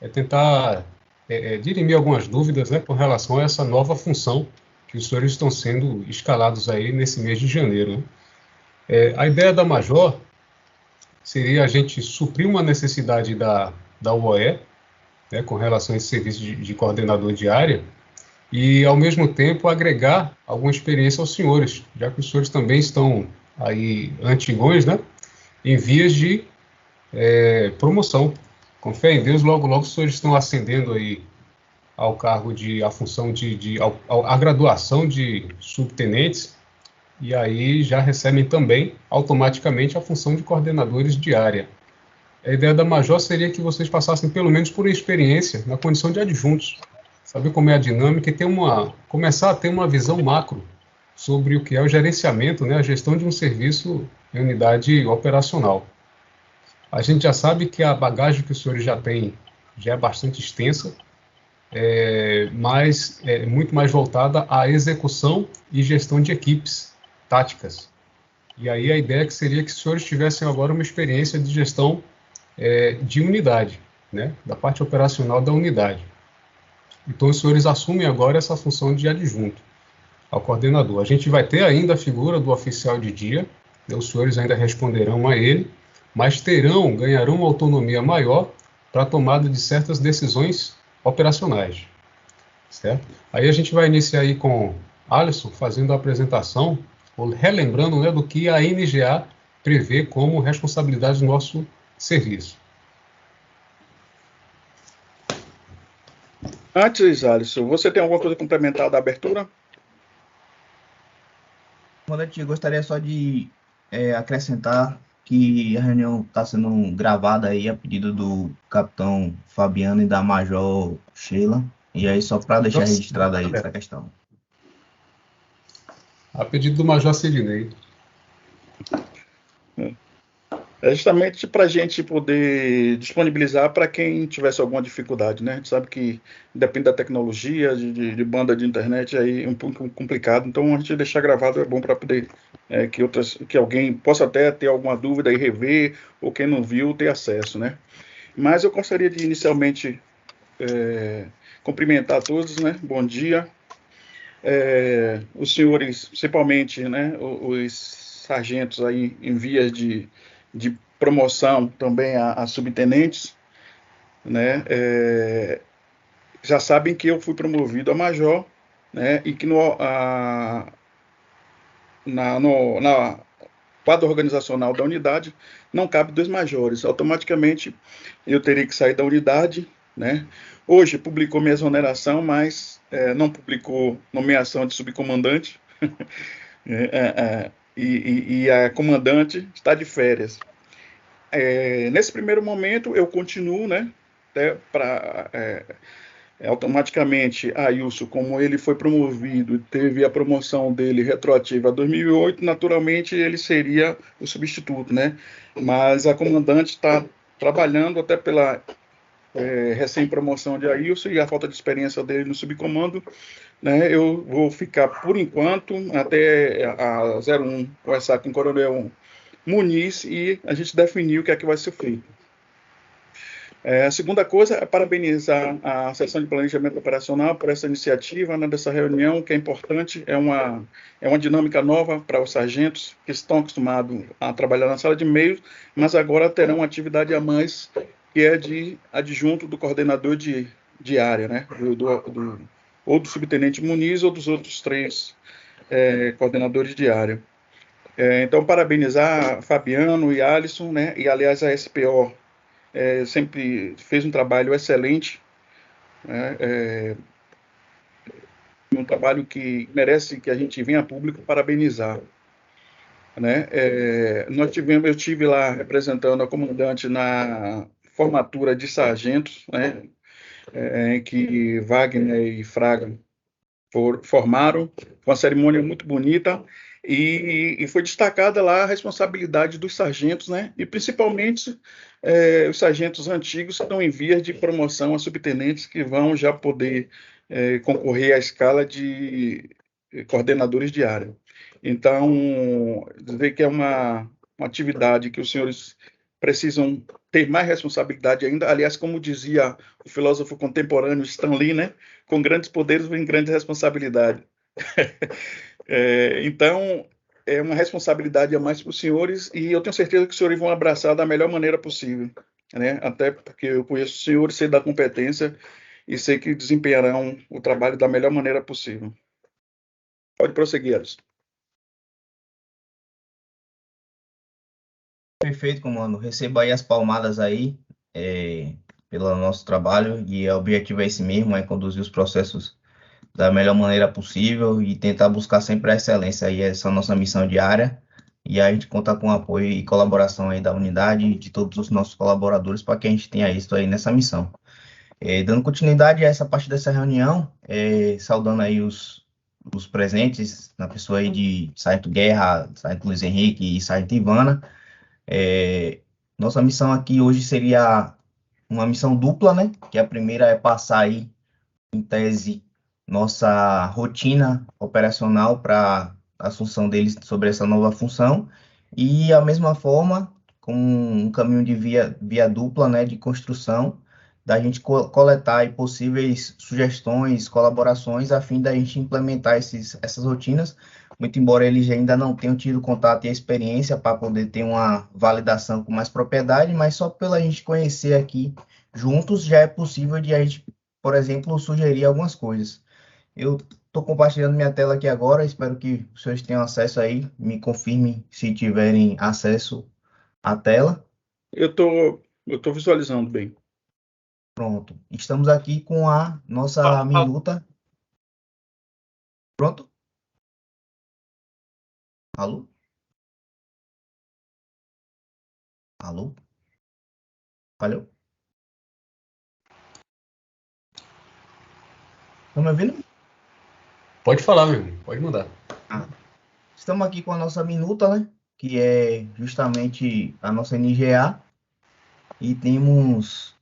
é tentar dirimir algumas dúvidas, né, com relação a essa nova função que os senhores estão sendo escalados aí nesse mês de janeiro, né? A ideia da Major seria a gente suprir uma necessidade da UOE, né, com relação a esse serviço de coordenador de área, e, ao mesmo tempo, agregar alguma experiência aos senhores, já que os senhores também estão aí antigões, né, em vias de promoção. Com fé em Deus, logo, logo os senhores estão ascendendo aí ao cargo a função a graduação de subtenentes, e aí já recebem também automaticamente a função de coordenadores de área. A ideia da Major seria que vocês passassem pelo menos por experiência na condição de adjuntos, saber como é a dinâmica e começar a ter uma visão macro sobre o que é o gerenciamento, né, a gestão de um serviço em unidade operacional. A gente já sabe que a bagagem que os senhores já têm já é bastante extensa, mas é muito mais voltada à execução e gestão de equipes táticas. E aí a ideia seria que os senhores tivessem agora uma experiência de gestão de unidade, né, da parte operacional da unidade. Então os senhores assumem agora essa função de adjunto ao coordenador. A gente vai ter ainda a figura do oficial de dia, né, os senhores ainda responderão a ele, mas ganharão uma autonomia maior para a tomada de certas decisões operacionais, certo? Aí a gente vai iniciar aí com Alisson fazendo a apresentação, ou relembrando, né, do que a NGA prevê como responsabilidade do nosso serviço. Antes, Alisson, você tem alguma coisa complementar da abertura? Comandante, eu gostaria só de acrescentar que a reunião está sendo gravada aí a pedido do capitão Fabiano e da Major Sheila, e aí só para deixar registrada aí essa questão. A pedido do Major Sidney. É justamente para a gente poder disponibilizar para quem tivesse alguma dificuldade, né? A gente sabe que depende da tecnologia, de banda de internet, aí é um pouco complicado. Então, a gente deixar gravado é bom para poder que alguém possa até ter alguma dúvida e rever, ou quem não viu, ter acesso, né? Mas eu gostaria de, inicialmente, cumprimentar a todos, né? Bom dia. Os senhores, principalmente, né? Os sargentos aí em vias de promoção também a subtenentes, né? Já sabem que eu fui promovido a major, né? E que na quadro organizacional da unidade não cabe 2 majores. Automaticamente eu teria que sair da unidade, né? Hoje publicou minha exoneração, mas não publicou nomeação de subcomandante. E a comandante está de férias. Nesse primeiro momento, eu continuo, né, automaticamente, a Ailson, como ele foi promovido, teve a promoção dele retroativa a 2008, naturalmente ele seria o substituto, né, mas a comandante está trabalhando até pela recém-promoção de Ailson e a falta de experiência dele no subcomando, né, eu vou ficar, por enquanto, até a 01, conversar com o coronel Muniz e a gente definiu o que é que vai ser feito. A segunda coisa é parabenizar a Seção de Planejamento Operacional por essa iniciativa, né, dessa reunião, que é importante, é uma dinâmica nova para os sargentos que estão acostumados a trabalhar na sala de meios, mas agora terão uma atividade a mais, que é de adjunto do coordenador de área, né, ou do subtenente Muniz ou dos outros 3 coordenadores de área. Então, parabenizar Fabiano e Alisson, né? E, aliás, a SPO sempre fez um trabalho excelente, né? Um trabalho que merece que a gente venha a público parabenizar, né? Eu tive lá representando a comandante na formatura de sargentos, né? Que Wagner e Fraga formaram, uma cerimônia muito bonita, e foi destacada lá a responsabilidade dos sargentos, né? E principalmente os sargentos antigos que estão em vias de promoção a subtenentes, que vão já poder concorrer à escala de coordenadores de área. Então, dizer que é uma atividade que os senhores precisam ter mais responsabilidade ainda. Aliás, como dizia o filósofo contemporâneo Stan Lee, né? Com grandes poderes vem grande responsabilidade. Então, é uma responsabilidade a mais para os senhores e eu tenho certeza que os senhores vão abraçar da melhor maneira possível, né? Até porque eu conheço os senhores, sei da competência e sei que desempenharão o trabalho da melhor maneira possível. Pode prosseguir, Alisson. Perfeito, comando. Receba aí as palmadas aí pelo nosso trabalho e o objetivo é esse mesmo, é conduzir os processos da melhor maneira possível e tentar buscar sempre a excelência aí, essa é a nossa missão diária. E a gente conta com o apoio e colaboração aí da unidade e de todos os nossos colaboradores para que a gente tenha êxito aí nessa missão. Dando continuidade a essa parte dessa reunião, saudando aí os presentes, na pessoa aí de Sargento Guerra, Sargento Luiz Henrique e Sargento Ivana. Nossa missão aqui hoje seria uma missão dupla, né? Que a primeira é passar aí, em tese, nossa rotina operacional para a assunção deles sobre essa nova função. E, a mesma forma, com um caminho de via dupla, né? De construção, da gente coletar aí possíveis sugestões, colaborações, a fim da gente implementar essas rotinas, muito embora eles ainda não tenham tido contato e experiência para poder ter uma validação com mais propriedade, mas só pela gente conhecer aqui juntos já é possível de a gente, por exemplo, sugerir algumas coisas. Eu estou compartilhando minha tela aqui agora, espero que os senhores tenham acesso aí, me confirmem se tiverem acesso à tela. Eu tô visualizando bem. Pronto, estamos aqui com a nossa minuta. Pronto? Alô? Alô? Valeu? Estão me ouvindo? Pode falar, meu irmão, pode mandar. Estamos aqui com a nossa minuta, né? Que é justamente a nossa NGA. E temos.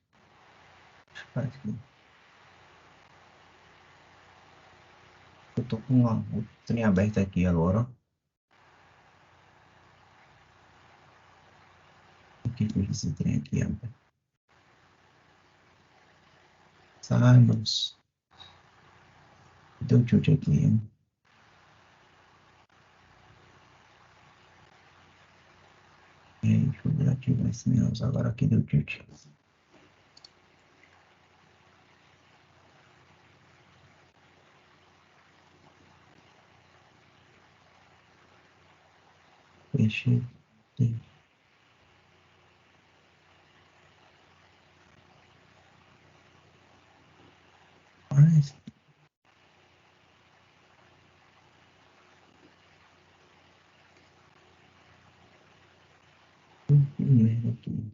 Deixa eu parar aqui. Eu tô com o trem aberto aqui agora. O que foi esse trem aqui, rapaz? Simons. Deu tilt aqui, hein? Deixa eu ativar esse menos agora aqui, deu tilt. Fechei. Mas, que merda aqui.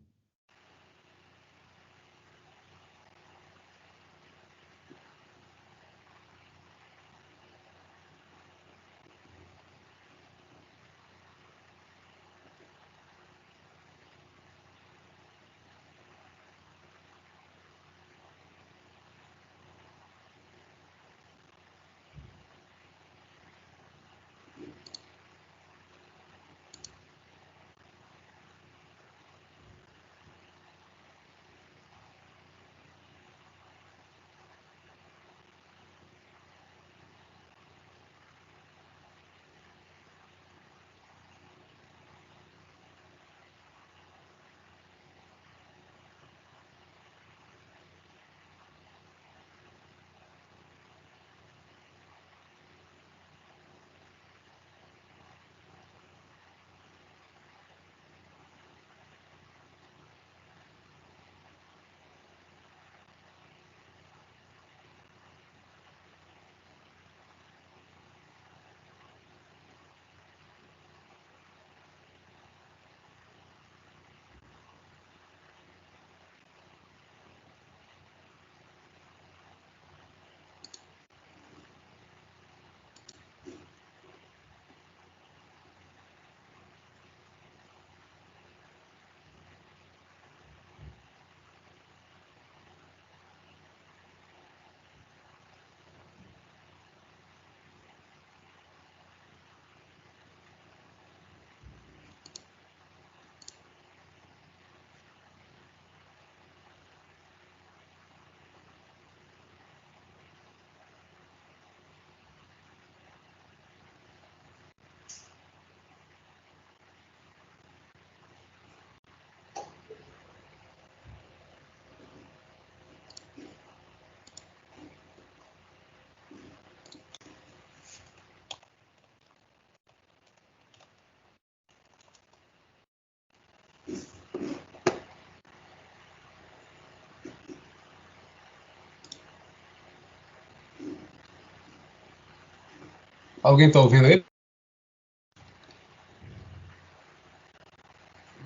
Alguém está ouvindo aí?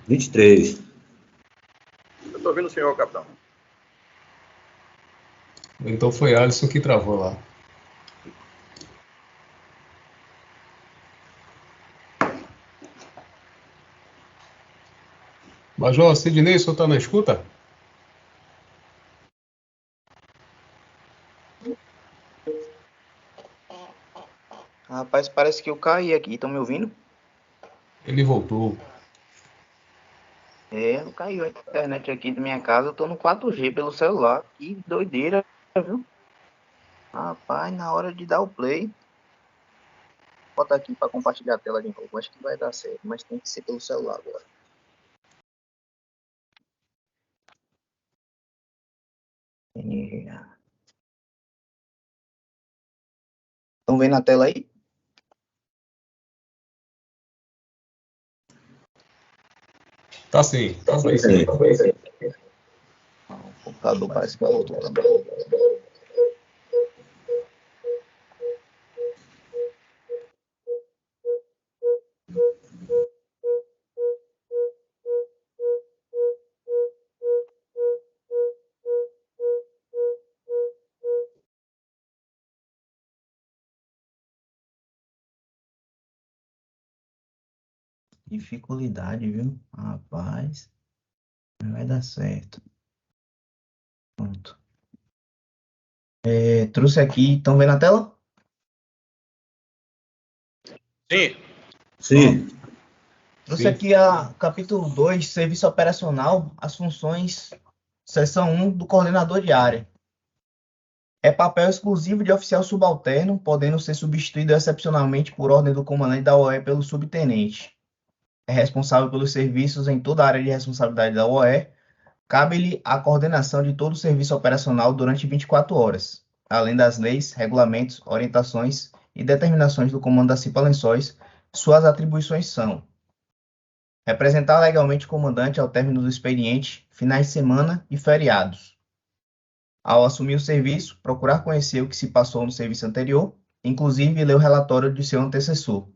23. Eu estou ouvindo o senhor, capitão. Então foi Alisson que travou lá. Major Sidney, o senhor está na escuta? Rapaz, parece que eu caí aqui. Estão me ouvindo? Ele voltou. Eu caiu a internet aqui da minha casa. Eu tô no 4G pelo celular. Que doideira, viu? Rapaz, na hora de dar o play. Vou botar aqui para compartilhar a tela de novo. Acho que vai dar certo, mas tem que ser pelo celular agora. Estão vendo a tela aí? Tá sim, tá sim. O computador parece que voltou também. Dificuldade, viu? Rapaz, não vai dar certo. Pronto. Trouxe aqui, estão vendo a tela? Sim. Sim. Trouxe Sim. aqui a capítulo 2, serviço operacional, as funções, seção 1 do coordenador de área. É papel exclusivo de oficial subalterno, podendo ser substituído excepcionalmente por ordem do comandante da OE pelo subtenente. É responsável pelos serviços em toda a área de responsabilidade da OE. Cabe-lhe a coordenação de todo o serviço operacional durante 24 horas, além das leis, regulamentos, orientações e determinações do comando da CIPA Lençóis. Suas atribuições são: representar legalmente o comandante ao término do expediente, finais de semana e feriados. Ao assumir o serviço, procurar conhecer o que se passou no serviço anterior, inclusive ler o relatório de seu antecessor.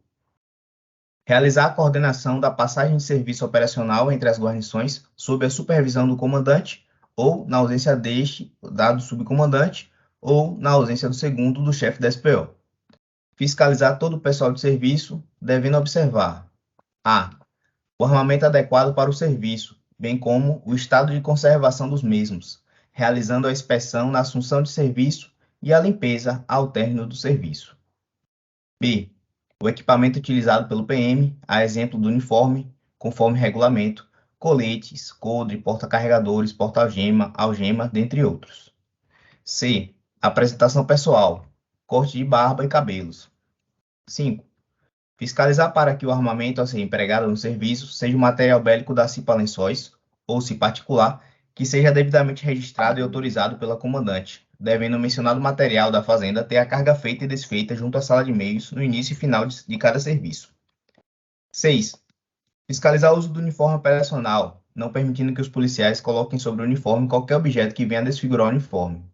Realizar a coordenação da passagem de serviço operacional entre as guarnições sob a supervisão do comandante ou, na ausência deste, do subcomandante, ou, na ausência do segundo, do chefe da SPO. Fiscalizar todo o pessoal de serviço, devendo observar: a. O armamento adequado para o serviço, bem como o estado de conservação dos mesmos, realizando a inspeção na assunção de serviço e a limpeza ao término do serviço. B. O equipamento utilizado pelo PM, a exemplo do uniforme, conforme regulamento, coletes, coldre, porta-carregadores, porta-algema, algema, dentre outros. C. Apresentação pessoal, corte de barba e cabelos. 5. Fiscalizar para que o armamento a ser empregado no serviço seja um material bélico da CIPA Lençóis, ou se particular, que seja devidamente registrado e autorizado pela comandante, devendo o mencionado material da fazenda ter a carga feita e desfeita junto à sala de meios no início e final de cada serviço. 6. Fiscalizar o uso do uniforme operacional, não permitindo que os policiais coloquem sobre o uniforme qualquer objeto que venha desfigurar o uniforme.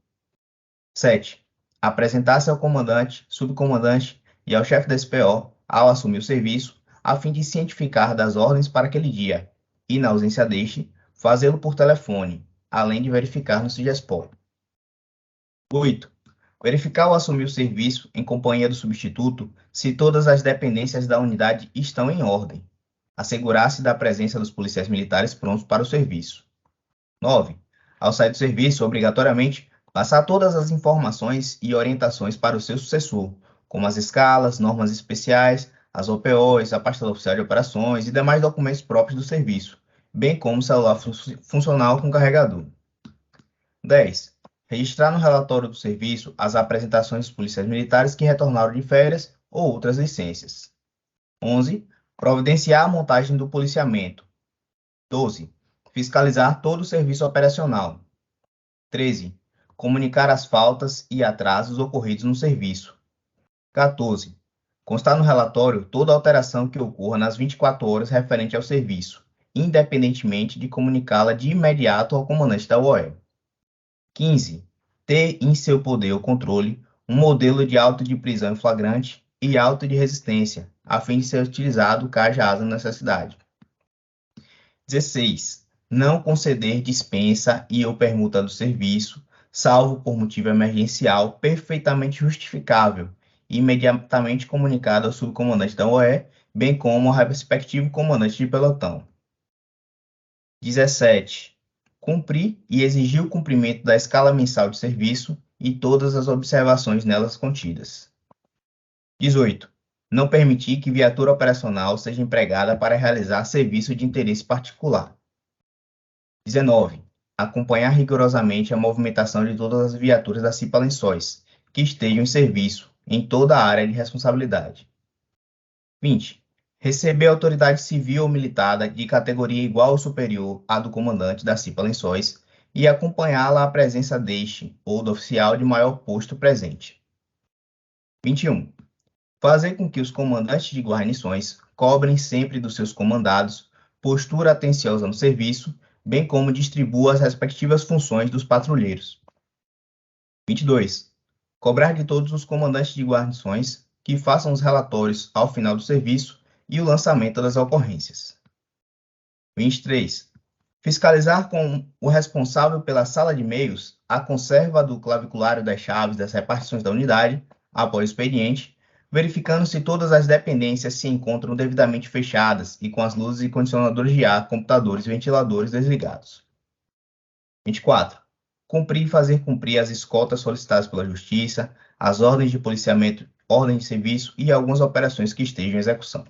7. Apresentar-se ao comandante, subcomandante e ao chefe da SPO ao assumir o serviço, a fim de cientificar das ordens para aquele dia, e, na ausência deste, fazê-lo por telefone, além de verificar no Sigespol. 8. Verificar ao assumir o serviço, em companhia do substituto, se todas as dependências da unidade estão em ordem. Assegurar-se da presença dos policiais militares prontos para o serviço. 9. Ao sair do serviço, obrigatoriamente, passar todas as informações e orientações para o seu sucessor, como as escalas, normas especiais, as OPOs, a pasta oficial de operações e demais documentos próprios do serviço, bem como celular funcional com carregador. 10. Registrar no relatório do serviço as apresentações dos policiais militares que retornaram de férias ou outras licenças. 11. Providenciar a montagem do policiamento. 12. Fiscalizar todo o serviço operacional. 13. Comunicar as faltas e atrasos ocorridos no serviço. 14. Constar no relatório toda alteração que ocorra nas 24 horas referente ao serviço, independentemente de comunicá-la de imediato ao comandante da OE. 15. Ter em seu poder ou controle um modelo de auto de prisão em flagrante e alto de resistência, a fim de ser utilizado caso haja necessidade. 16. Não conceder dispensa e ou permuta do serviço, salvo por motivo emergencial perfeitamente justificável e imediatamente comunicado ao subcomandante da OE, bem como ao respectivo comandante de pelotão. 17. Cumprir e exigir o cumprimento da escala mensal de serviço e todas as observações nelas contidas. 18. Não permitir que viatura operacional seja empregada para realizar serviço de interesse particular. 19. Acompanhar rigorosamente a movimentação de todas as viaturas da CIPA Lençóis, que estejam em serviço, em toda a área de responsabilidade. 20. Receber autoridade civil ou militar de categoria igual ou superior à do comandante da CIPA Lençóis e acompanhá-la à presença deste ou do oficial de maior posto presente. 21. Fazer com que os comandantes de guarnições cobrem sempre dos seus comandados postura atenciosa no serviço, bem como distribua as respectivas funções dos patrulheiros. 22. Cobrar de todos os comandantes de guarnições que façam os relatórios ao final do serviço e o lançamento das ocorrências. 23. Fiscalizar com o responsável pela sala de meios a conserva do claviculário das chaves das repartições da unidade, após o expediente, verificando se todas as dependências se encontram devidamente fechadas e com as luzes e condicionadores de ar, computadores e ventiladores desligados. 24. Cumprir e fazer cumprir as escoltas solicitadas pela Justiça, as ordens de policiamento, ordem de serviço e algumas operações que estejam em execução.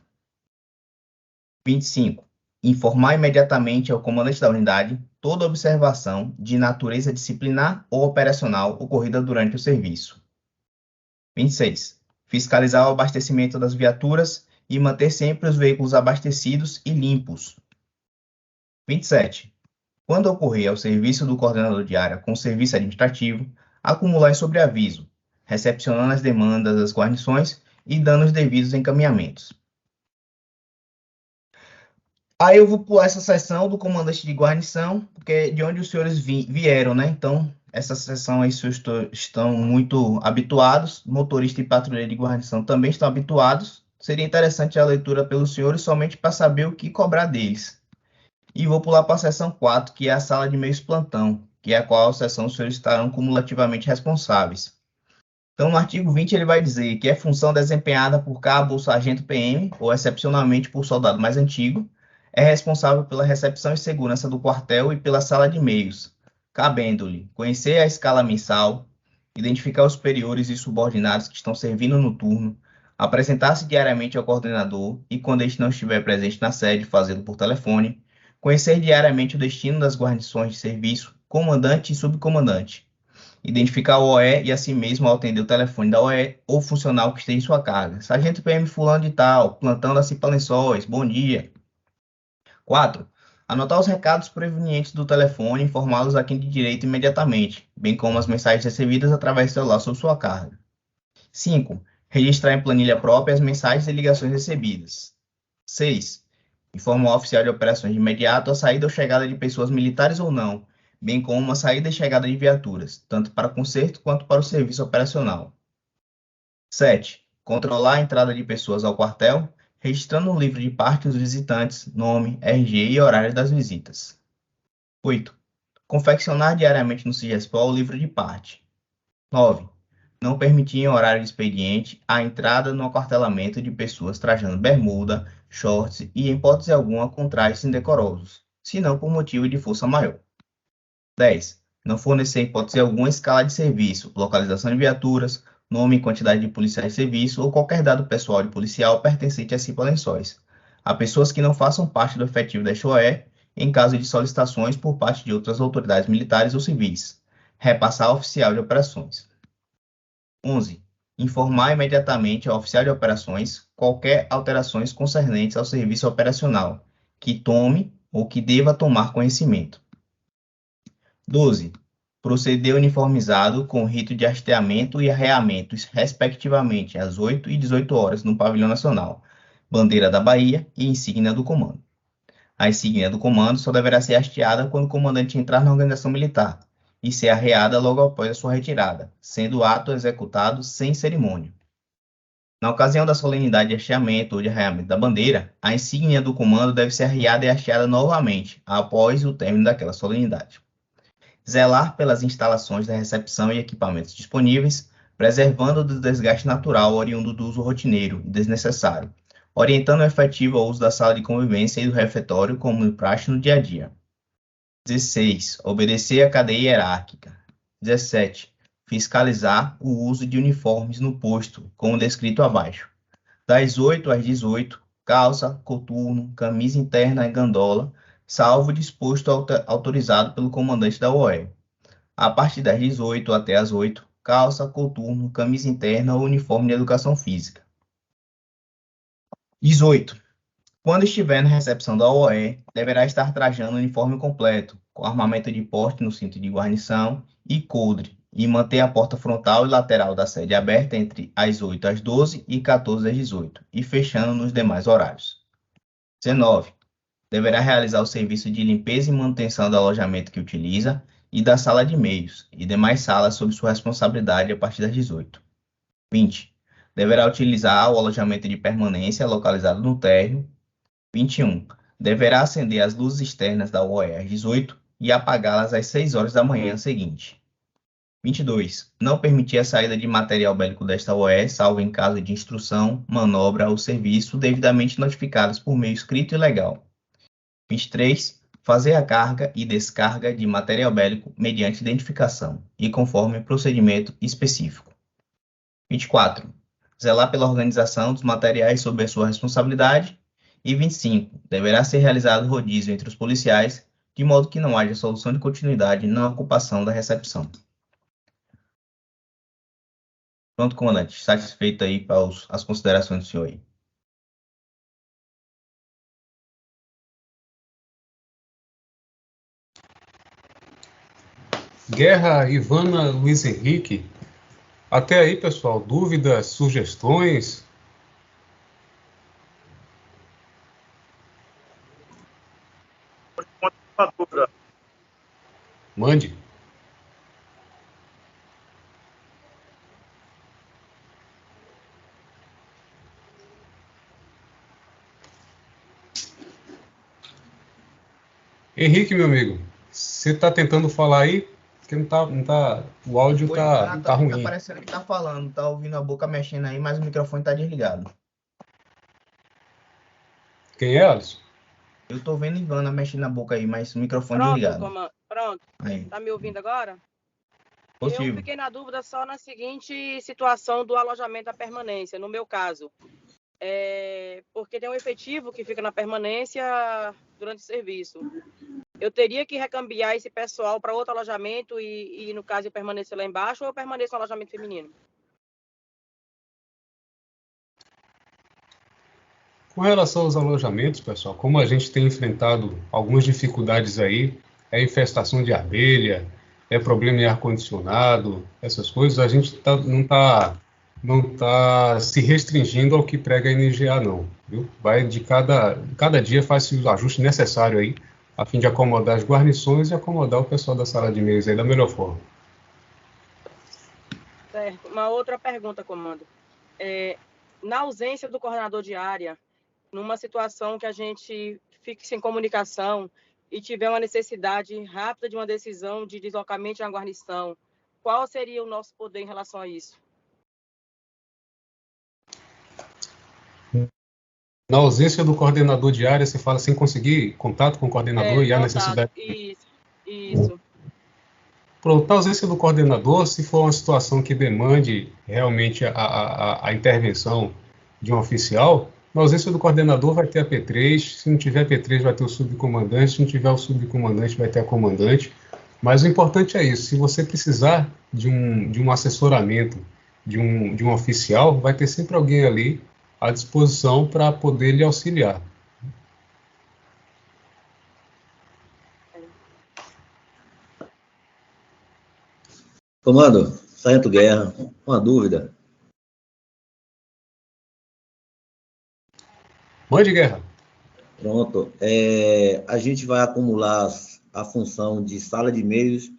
25. Informar imediatamente ao comandante da unidade toda observação de natureza disciplinar ou operacional ocorrida durante o serviço. 26. Fiscalizar o abastecimento das viaturas e manter sempre os veículos abastecidos e limpos. 27. Quando ocorrer ao serviço do coordenador de área com serviço administrativo, acumular em sobreaviso, recepcionando as demandas das guarnições e dando os devidos encaminhamentos. Aí eu vou pular essa seção do comandante de guarnição, porque é de onde os senhores vieram, né? Então, essa seção aí os senhores estão muito habituados, motorista e patrulheiro de guarnição também estão habituados. Seria interessante a leitura pelos senhores somente para saber o que cobrar deles. E vou pular para a seção 4, que é a sala de meios plantão, que é a qual seção os senhores estarão cumulativamente responsáveis. Então, no artigo 20, ele vai dizer que é função desempenhada por cabo ou sargento PM, ou excepcionalmente por soldado mais antigo, é responsável pela recepção e segurança do quartel e pela sala de meios, cabendo-lhe conhecer a escala mensal, identificar os superiores e subordinados que estão servindo no turno, apresentar-se diariamente ao coordenador e, quando este não estiver presente na sede, fazê-lo por telefone, conhecer diariamente o destino das guarnições de serviço, comandante e subcomandante, identificar o OE e, assim mesmo, ao atender o telefone da OE ou funcional que esteja em sua carga. Sargento PM fulano de tal, plantão da CIPA Lençóis, bom dia. 4. Anotar os recados provenientes do telefone e informá-los a quem de direito imediatamente, bem como as mensagens recebidas através do celular sob sua carga. 5. Registrar em planilha própria as mensagens e ligações recebidas. 6. Informar o oficial de operações de imediato a saída ou chegada de pessoas militares ou não, bem como a saída e chegada de viaturas, tanto para conserto quanto para o serviço operacional. 7. Controlar a entrada de pessoas ao quartel, registrando no livro de parque os visitantes, nome, RG e horário das visitas. 8. Confeccionar diariamente no CIGESPOL o livro de parte. 9. Não permitir em horário de expediente a entrada no aquartelamento de pessoas trajando bermuda, shorts e, em hipótese alguma, com trajes indecorosos, senão por motivo de força maior. 10. Não fornecer, em hipótese alguma, escala de serviço, localização de viaturas, nome e quantidade de policiais de serviço ou qualquer dado pessoal de policial pertencente a CIPA Lençóis, a pessoas que não façam parte do efetivo da OE, em caso de solicitações por parte de outras autoridades militares ou civis. Repassar ao oficial de operações. 11. Informar imediatamente ao oficial de operações qualquer alterações concernentes ao serviço operacional, que tome ou que deva tomar conhecimento. 12. Proceder uniformizado com o rito de hasteamento e arreamento, respectivamente, às 8 e 18 horas no pavilhão nacional, bandeira da Bahia e insígnia do comando. A insígnia do comando só deverá ser hasteada quando o comandante entrar na organização militar e ser arreada logo após a sua retirada, sendo o ato executado sem cerimônia. Na ocasião da solenidade de hasteamento ou de arraiamento da bandeira, a insígnia do comando deve ser arriada e hasteada novamente, após o término daquela solenidade. Zelar pelas instalações da recepção e equipamentos disponíveis, preservando do desgaste natural oriundo do uso rotineiro e desnecessário, orientando o efetivo ao uso da sala de convivência e do refeitório como praxe no dia a dia. 16. Obedecer à cadeia hierárquica. 17. Fiscalizar o uso de uniformes no posto, como descrito abaixo. Das 8 às 18, calça, coturno, camisa interna e gandola, salvo disposto autorizado pelo comandante da OE. A partir das 18 até as 8, calça, coturno, camisa interna ou uniforme de educação física. 18. Quando estiver na recepção da OE, deverá estar trajando o uniforme completo, com armamento de porte no cinto de guarnição e coldre, e manter a porta frontal e lateral da sede aberta entre as 8 às 12 e 14 às 18, e fechando nos demais horários. 19. Deverá realizar o serviço de limpeza e manutenção do alojamento que utiliza e da sala de meios e demais salas sob sua responsabilidade a partir das 18. 20. Deverá utilizar o alojamento de permanência localizado no térreo. 21. Deverá acender as luzes externas da OE às 18 e apagá-las às 6 horas da manhã seguinte. 22. Não permitir a saída de material bélico desta OE, salvo em caso de instrução, manobra ou serviço devidamente notificados por meio escrito e legal. 23. Fazer a carga e descarga de material bélico mediante identificação e conforme procedimento específico. 24. Zelar pela organização dos materiais sob a sua responsabilidade. E 25. Deverá ser realizado rodízio entre os policiais, de modo que não haja solução de continuidade na ocupação da recepção. Pronto, comandante. Satisfeito aí para as considerações do senhor aí. Guerra, Ivana, Luiz Henrique. Até aí, pessoal, dúvidas, sugestões? Uma dúvida. Mande. Henrique, meu amigo, você está tentando falar aí? Porque o áudio tá ruim. Tá parecendo que tá falando, tá ouvindo a boca mexendo aí, mas o microfone tá desligado. Quem é, Alisson? Eu tô vendo Ivana mexendo na boca aí, mas o microfone Pronto, desligado. pronto. Aí. Tá me ouvindo agora? Possível. Eu fiquei na dúvida só na seguinte situação do alojamento à permanência, no meu caso. Porque tem um efetivo que fica na permanência durante o serviço. Eu teria que recambiar esse pessoal para outro alojamento e, no caso, eu permanecer lá embaixo ou eu permaneço no alojamento feminino? Com relação aos alojamentos, pessoal, como a gente tem enfrentado algumas dificuldades aí, infestação de abelha, problema em ar-condicionado, essas coisas, a gente não tá se restringindo ao que prega a NGA, não, viu? Vai de cada dia faz-se o ajuste necessário aí, a fim de acomodar as guarnições e acomodar o pessoal da sala de meios aí da melhor forma. Certo. Uma outra pergunta, comando. Na ausência do coordenador de área, numa situação que a gente fique sem comunicação e tiver uma necessidade rápida de uma decisão de deslocamento de uma guarnição, qual seria o nosso poder em relação a isso? Na ausência do coordenador de área, você fala sem conseguir contato com o coordenador e a necessidade... Isso. Pronto, na ausência do coordenador, se for uma situação que demande realmente a intervenção de um oficial, na ausência do coordenador vai ter a P3, se não tiver P3 vai ter o subcomandante, se não tiver o subcomandante vai ter a comandante, mas o importante é isso, se você precisar de um assessoramento de um oficial, vai ter sempre alguém ali à disposição para poder lhe auxiliar. Comando, Sargento Guerra, uma dúvida. Mande, Guerra. Pronto. A gente vai acumular a função de sala de meios,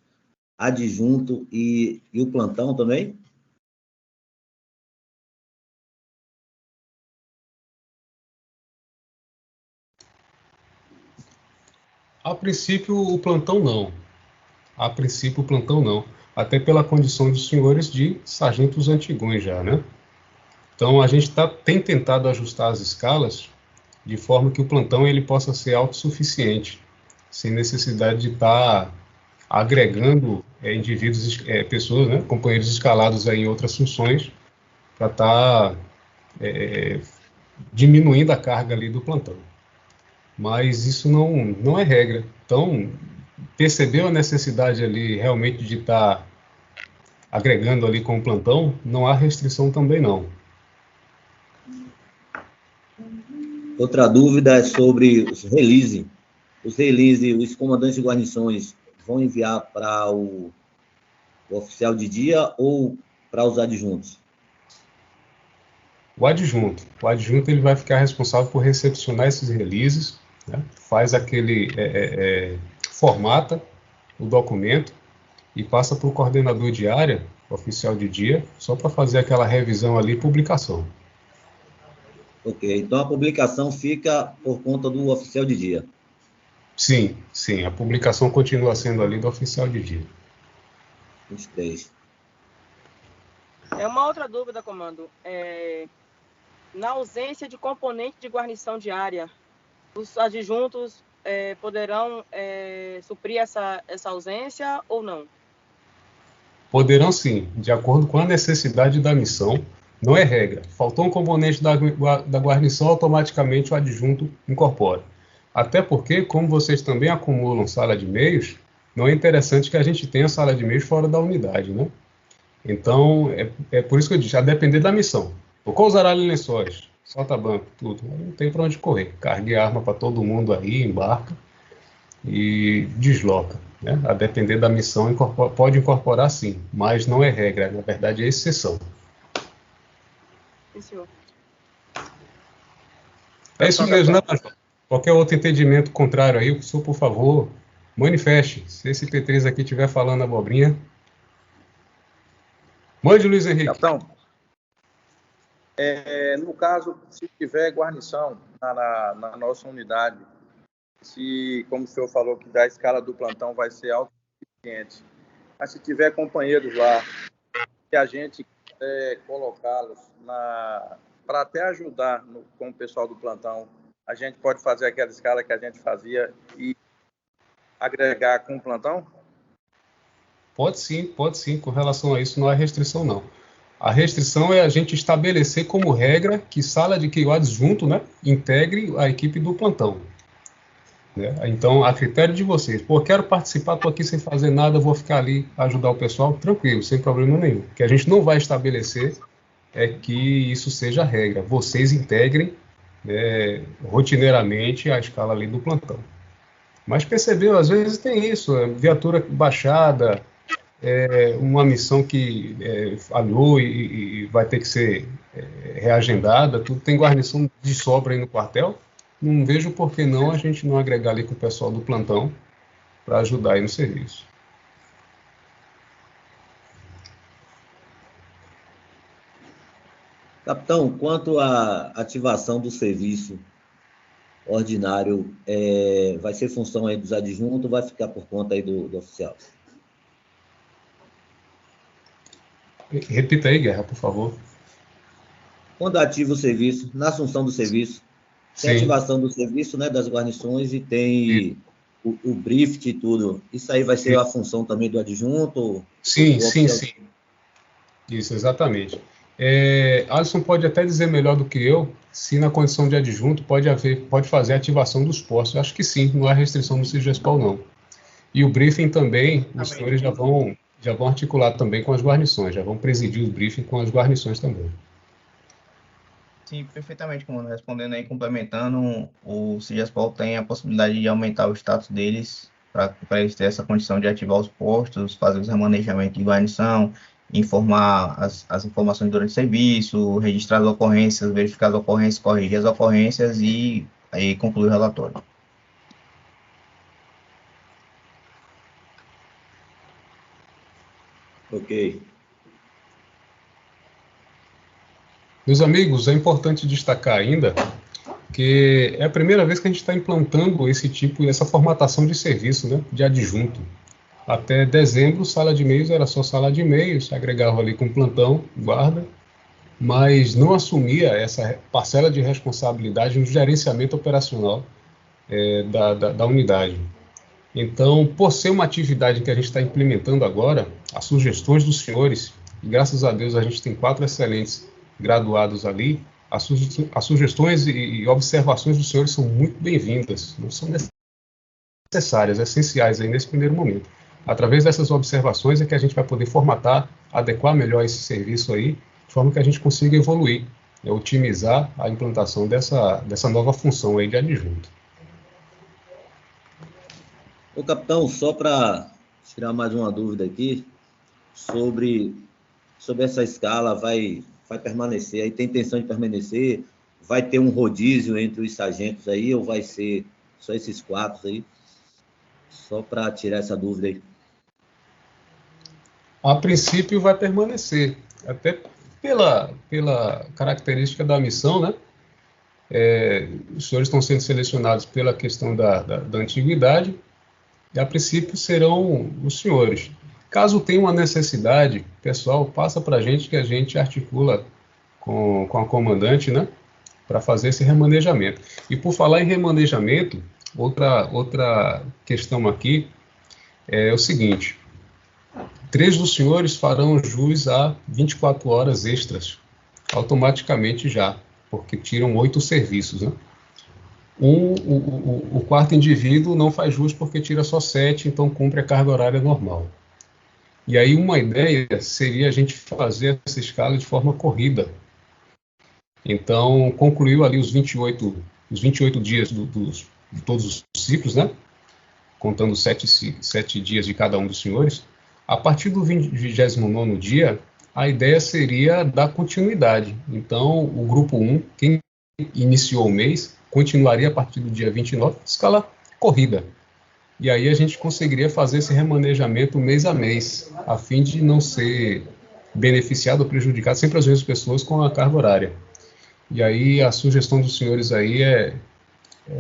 adjunto e o plantão também? A princípio, o plantão não. A princípio, o plantão não. Até pela condição dos senhores de sargentos antigões já, né? Então, a gente tem tentado ajustar as escalas de forma que o plantão ele possa ser autossuficiente, sem necessidade de estar agregando indivíduos, pessoas, né, companheiros escalados aí em outras funções, para estar diminuindo a carga ali do plantão. Mas isso não é regra. Então, percebeu a necessidade ali realmente de estar agregando ali com o plantão, não há restrição também não. Outra dúvida é sobre os releases. Os comandantes de guarnições vão enviar para o oficial de dia ou para os adjuntos? O adjunto ele vai ficar responsável por recepcionar esses releases, né? Faz aquele, formata o documento e passa para o coordenador de área, oficial de dia, só para fazer aquela revisão ali e publicação. Ok, então a publicação fica por conta do oficial de dia. Sim, a publicação continua sendo ali do oficial de dia. 23. Uma outra dúvida, comando. Na ausência de componente de guarnição diária, os adjuntos poderão suprir essa ausência ou não? Poderão sim, de acordo com a necessidade da missão, não é regra. Faltou um componente da guarnição, automaticamente o adjunto incorpora. Até porque, como vocês também acumulam sala de meios, não é interessante que a gente tenha sala de meios fora da unidade, né? Então, é por isso que eu disse, a depender da missão. Tocou os aralhos lençóis, solta banco, tudo. Não tem para onde correr. Carregue arma para todo mundo aí, embarca e desloca. Né? A depender da missão, pode incorporar sim, mas não é regra, na verdade é exceção. Sim, senhor. É isso mesmo, né, Major? Qualquer outro entendimento contrário aí, o senhor, por favor, manifeste. Se esse P3 aqui estiver falando abobrinha, mande, Luiz Henrique. Capitão, no caso, se tiver guarnição na nossa unidade, como o senhor falou, que da escala do plantão vai ser autossuficiente, mas se tiver companheiros lá, que a gente colocá-los para até ajudar com o pessoal do plantão, a gente pode fazer aquela escala que a gente fazia e agregar com o plantão? Pode sim, com relação a isso não há restrição não. A restrição é a gente estabelecer como regra que que o adjunto, né, integre a equipe do plantão. Né? Então, a critério de vocês. Pô, quero participar, estou aqui sem fazer nada, vou ficar ali, ajudar o pessoal, tranquilo, sem problema nenhum. O que a gente não vai estabelecer é que isso seja a regra. Vocês integrem rotineiramente a escala ali do plantão. Mas percebeu, às vezes tem isso, viatura baixada, uma missão que falhou e vai ter que ser reagendada, tudo tem guarnição de sobra aí no quartel. Não vejo por que não a gente não agregar ali com o pessoal do plantão para ajudar aí no serviço. Capitão, quanto à ativação do serviço ordinário, vai ser função aí dos adjuntos ou vai ficar por conta aí do oficial? Repita aí, Guerra, por favor. Quando ativa o serviço, na assunção do serviço, tem ativação do serviço, né, das guarnições e tem o briefing e tudo. Isso aí vai ser a função também do adjunto? Sim. Isso, exatamente. Alisson pode até dizer melhor do que eu, se na condição de adjunto pode fazer a ativação dos postos. Eu acho que sim, não há restrição no CIGESPAL, não. E o briefing também, os senhores já vão articular também com as guarnições, já vão presidir o briefing com as guarnições também. Sim, perfeitamente, comando. Respondendo aí, complementando, o CIGESPAL tem a possibilidade de aumentar o status deles para eles terem essa condição de ativar os postos, fazer os remanejamentos de guarnição, informar as informações durante o serviço, registrar as ocorrências, verificar as ocorrências, corrigir as ocorrências e aí concluir o relatório. Ok. Meus amigos, é importante destacar ainda porque é a primeira vez que a gente está implantando essa formatação de serviço, né, de adjunto. Até dezembro, sala de e-mails era só sala de e-mails, se agregava ali com plantão, guarda, mas não assumia essa parcela de responsabilidade no gerenciamento operacional da unidade. Então, por ser uma atividade que a gente está implementando agora, as sugestões dos senhores, e graças a Deus a gente tem 4 excelentes graduados ali, as sugestões e observações dos senhores são muito bem-vindas, não são necessárias, essenciais aí nesse primeiro momento. Através dessas observações é que a gente vai poder formatar, adequar melhor esse serviço aí, de forma que a gente consiga evoluir, otimizar a implantação dessa nova função aí de adjunto. Ô, capitão, só para tirar mais uma dúvida aqui, sobre essa escala, vai permanecer, aí tem intenção de permanecer, vai ter um rodízio entre os sargentos aí, ou vai ser só esses 4 aí? Só para tirar essa dúvida aí. A princípio vai permanecer, até pela característica da missão, né? Os senhores estão sendo selecionados pela questão da antiguidade, e a princípio serão os senhores. Caso tenha uma necessidade, pessoal, passa para a gente que a gente articula com a comandante, né? Para fazer esse remanejamento. E por falar em remanejamento, outra questão aqui é o seguinte: 3 dos senhores farão jus a 24 horas extras, automaticamente já, porque tiram 8 serviços, né? O quarto indivíduo não faz jus porque tira só 7, então cumpre a carga horária normal. E aí uma ideia seria a gente fazer essa escala de forma corrida. Então, concluiu ali os 28 dias de todos os ciclos, né? Contando 7 dias de cada um dos senhores. A partir do 29º dia, a ideia seria dar continuidade. Então, o grupo 1, quem iniciou o mês, continuaria a partir do dia 29, escala corrida. E aí a gente conseguiria fazer esse remanejamento mês a mês, a fim de não ser beneficiado ou prejudicado sempre as mesmas pessoas com a carga horária. E aí a sugestão dos senhores aí é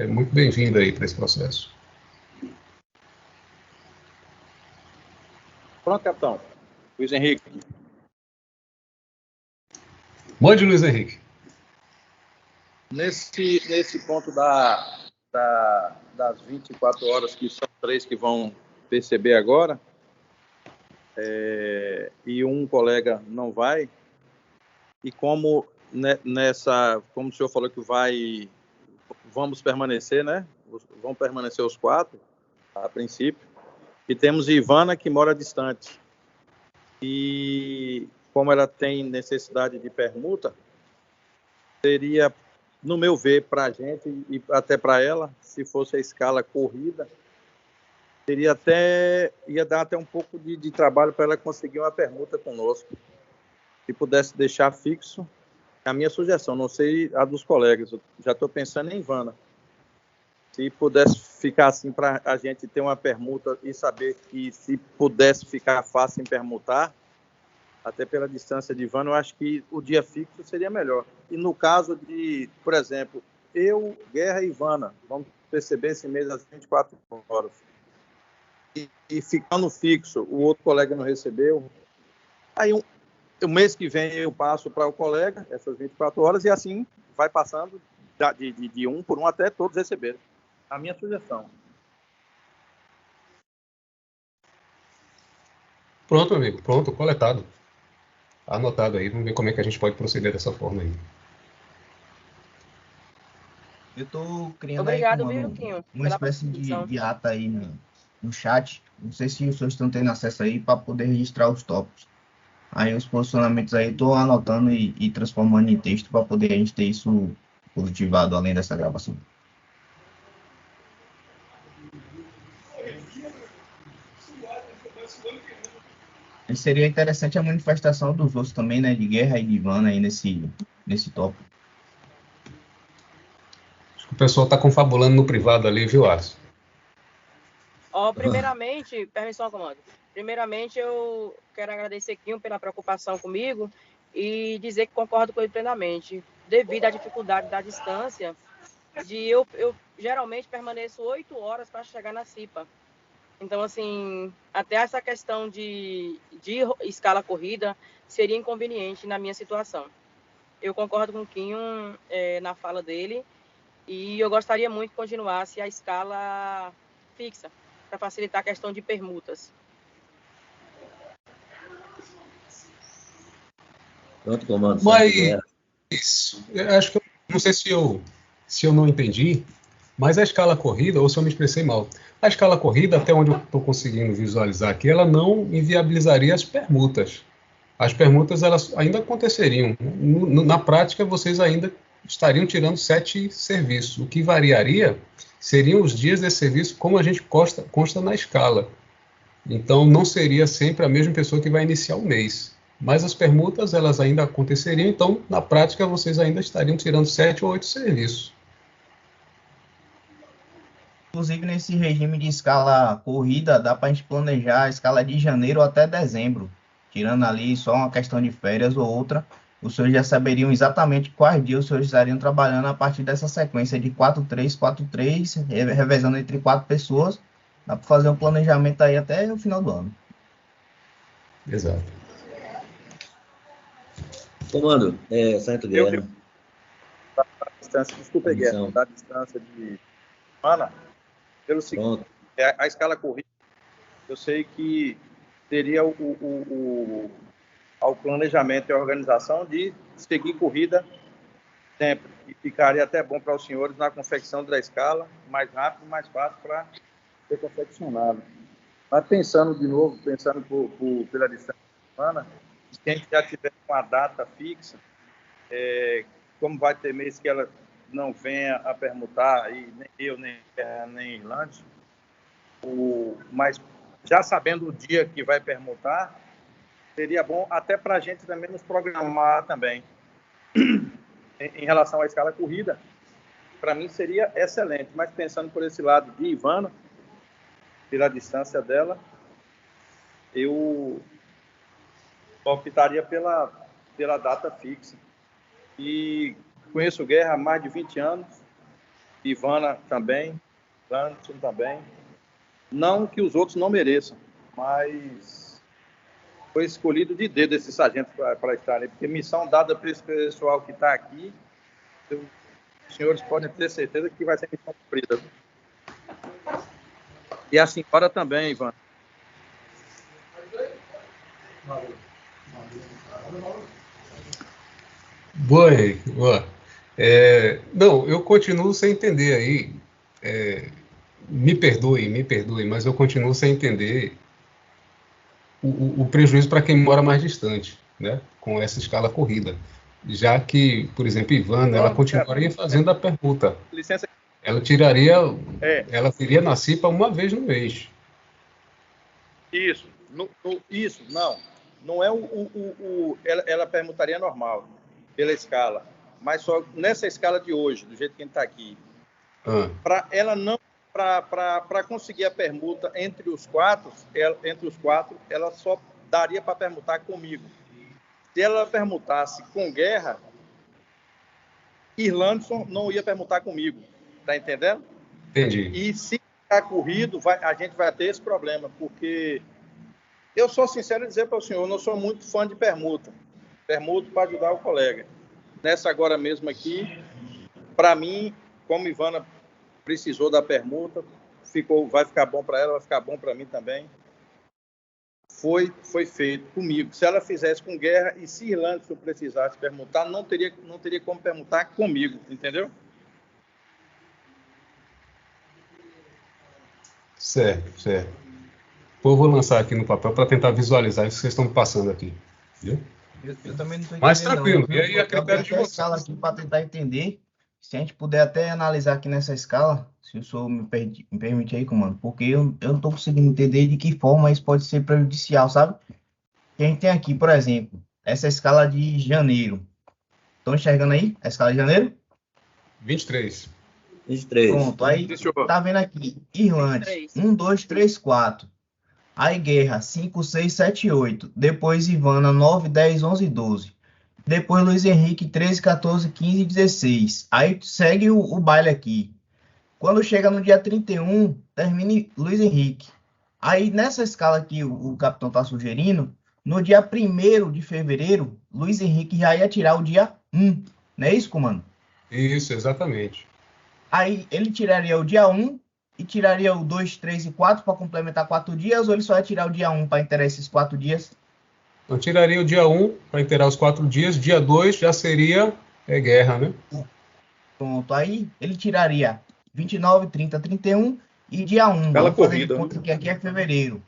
muito bem-vinda aí para esse processo. Pronto, capitão. Luiz Henrique. Mande, Luiz Henrique. Nesse ponto das 24 horas, que são 3 que vão perceber agora, e um colega não vai, e como como o senhor falou que vamos permanecer, né? Vão permanecer os 4, a princípio, e temos Ivana, que mora distante. E como ela tem necessidade de permuta, seria, no meu ver, para a gente e até para ela, se fosse a escala corrida, ia dar até um pouco de trabalho para ela conseguir uma permuta conosco. Se pudesse deixar fixo, é a minha sugestão, não sei a dos colegas, eu já estou pensando em Ivana. Se pudesse ficar assim para a gente ter uma permuta e saber que se pudesse ficar fácil em permutar, até pela distância de Ivana, eu acho que o dia fixo seria melhor. E no caso de, por exemplo, eu, Guerra e Ivana, vamos perceber esse mês às 24 horas. E ficando fixo, o outro colega não recebeu. Aí o mês que vem eu passo para o colega essas 24 horas e assim vai passando de um por um até todos receberem. A minha sugestão. Pronto, amigo. Pronto, coletado. Anotado aí. Vamos ver como é que a gente pode proceder dessa forma aí. Eu estou criando Obrigado, aí uma espécie de ata aí no chat. Não sei se os senhores estão tendo acesso aí para poder registrar os tópicos. Aí os posicionamentos aí estou anotando e transformando em texto para poder a gente ter isso positivado além dessa gravação. E seria interessante a manifestação dos outros também, né, de Guerra e de Ivana aí nesse tópico. Acho que o pessoal está confabulando no privado ali, viu, Alisson? Primeiramente, permissão, comando. Primeiramente, eu quero agradecer Quinho pela preocupação comigo e dizer que concordo com ele plenamente. Devido à dificuldade da distância, eu geralmente permaneço 8 horas para chegar na CIPA. Então, assim, até essa questão de escala corrida seria inconveniente na minha situação. Eu concordo com o Quinho na fala dele e eu gostaria muito que continuasse a escala fixa, para facilitar a questão de permutas. Pronto, comando. Mas eu acho que não sei se eu não entendi, mas a escala corrida, ou se eu me expressei mal, a escala corrida, até onde eu estou conseguindo visualizar aqui, ela não inviabilizaria as permutas. As permutas elas ainda aconteceriam. Na prática, vocês ainda estariam tirando 7 serviços. O que variaria seriam os dias de serviço, como a gente consta na escala. Então, não seria sempre a mesma pessoa que vai iniciar o mês. Mas as permutas, elas ainda aconteceriam, então, na prática, vocês ainda estariam tirando 7 ou 8 serviços. Inclusive, nesse regime de escala corrida, dá para a gente planejar a escala de janeiro até dezembro. Tirando ali só uma questão de férias ou outra, os senhores já saberiam exatamente quais dias os senhores estariam trabalhando a partir dessa sequência de 4-3, 4-3, revezando entre 4 pessoas. Dá para fazer um planejamento aí até o final do ano. Exato. Comando, Sargento Guerra. Desculpa, Guerra, da distância de Ana, pelo seguinte, a escala corrida, eu sei que teria ao planejamento e a organização de seguir corrida sempre, e ficaria até bom para os senhores na confecção da escala, mais rápido, mais fácil para ser confeccionado. Mas pensando de novo, pela distância humana, quem já tiver uma data fixa, como vai ter mês que ela não venha a permutar, e nem eu, nem Irlande, mas já sabendo o dia que vai permutar, seria bom até para a gente também nos programar também. Em relação à escala corrida, para mim seria excelente, mas pensando por esse lado de Ivana, pela distância dela, eu optaria pela data fixa. E conheço Guerra há mais de 20 anos, Ivana também, Anderson também. Não que os outros não mereçam, mas foi escolhido de dedo esse sargento para estar ali, porque missão dada para esse pessoal que está aqui, os senhores podem ter certeza que vai ser missão cumprida. E a senhora também, Ivan. Boa, Henrique. Boa. Não, eu continuo sem entender aí. Me perdoe, mas eu continuo sem entender o prejuízo para quem mora mais distante, né, com essa escala corrida. Já que, por exemplo, Ivana, ela continuaria fazendo a permuta. Licença. Ela tiraria, ela viria na CIPA uma vez no mês. Isso, não é ela permutaria normal, pela escala, mas só nessa escala de hoje, do jeito que a gente está aqui, para ela não, para conseguir a permuta entre os quatro, ela só daria para permutar comigo. Se ela permutasse com Guerra, Irlandson não ia permutar comigo, tá entendendo? Entendi. E se ficar corrido, a gente vai ter esse problema, porque eu sou sincero em dizer para o senhor, eu não sou muito fã de permuta. Permuta para ajudar o colega. Nessa agora mesmo aqui, para mim, como Ivana precisou da permuta, vai ficar bom para ela, vai ficar bom para mim também. Foi feito comigo. Se ela fizesse com Guerra e se Irlandson precisasse permutar, não teria como permutar comigo, entendeu? Certo. Eu vou lançar aqui no papel para tentar visualizar isso que vocês estão me passando aqui. Viu? Eu também não estou entendendo. Mas tranquilo. Não. E aí a critério de vocês. Escala aqui para tentar entender. Se a gente puder até analisar aqui nessa escala, se o senhor me permite aí, comando, porque eu não estou conseguindo entender de que forma isso pode ser prejudicial, sabe? A gente tem aqui, por exemplo, essa escala de janeiro. Estão enxergando aí a escala de janeiro? 23. Pronto, aí tá vendo aqui, Irlande, 1, 2, 3, 4. Aí Guerra, 5, 6, 7, 8. Depois Ivana, 9, 10, 11, 12. Depois Luiz Henrique, 13, 14, 15 e 16. Aí segue o baile aqui. Quando chega no dia 31, termina Luiz Henrique. Aí nessa escala que o capitão está sugerindo, no dia 1º de fevereiro, Luiz Henrique já ia tirar o dia 1. Não é isso, comando? Isso, exatamente. Aí ele tiraria o dia 1 e tiraria o 2, 3 e 4 para complementar 4 dias, ou ele só ia tirar o dia 1 para inteirar esses 4 dias? Então, tiraria o dia 1 para inteirar os 4 dias, dia 2 já seria guerra, né? Pronto, aí ele tiraria 29, 30, 31 e dia 1. Pela Vamos fazer de corrida, conta né? que aqui é fevereiro.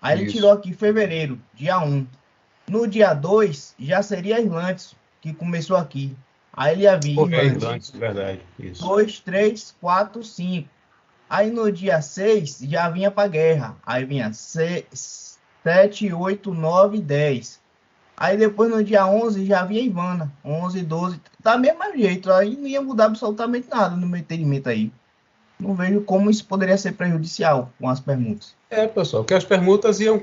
Aí ele Isso. tirou aqui fevereiro, dia 1. No dia 2 já seria Irlandes, que começou aqui. Aí ele ia vir Irlandes, verdade. Isso. 2, 3, 4, 5. Aí no dia 6 já vinha para guerra. Aí vinha 7, 8, 9, 10. Aí depois no dia 11 já vinha Ivana. 11, 12. Da mesma jeito. Aí não ia mudar absolutamente nada no meu entendimento aí. Não vejo como isso poderia ser prejudicial com as permutas. Pessoal, que as permutas iam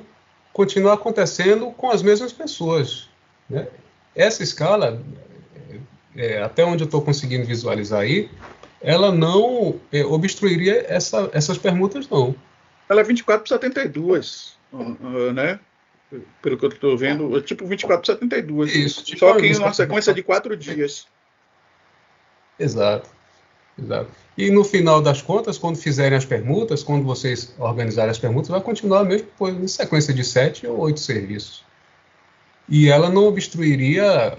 continuar acontecendo com as mesmas pessoas, né? Essa escala, até onde eu estou conseguindo visualizar aí, ela não obstruiria essas permutas, não. Ela é 24 por 72, né? Pelo que eu estou vendo, é tipo 24 por 72. Isso, tipo Só que uma sequência de 4 dias. Exato. E no final das contas, quando fizerem as permutas, quando vocês organizarem as permutas, vai continuar mesmo em sequência de 7 ou 8 serviços. E ela não obstruiria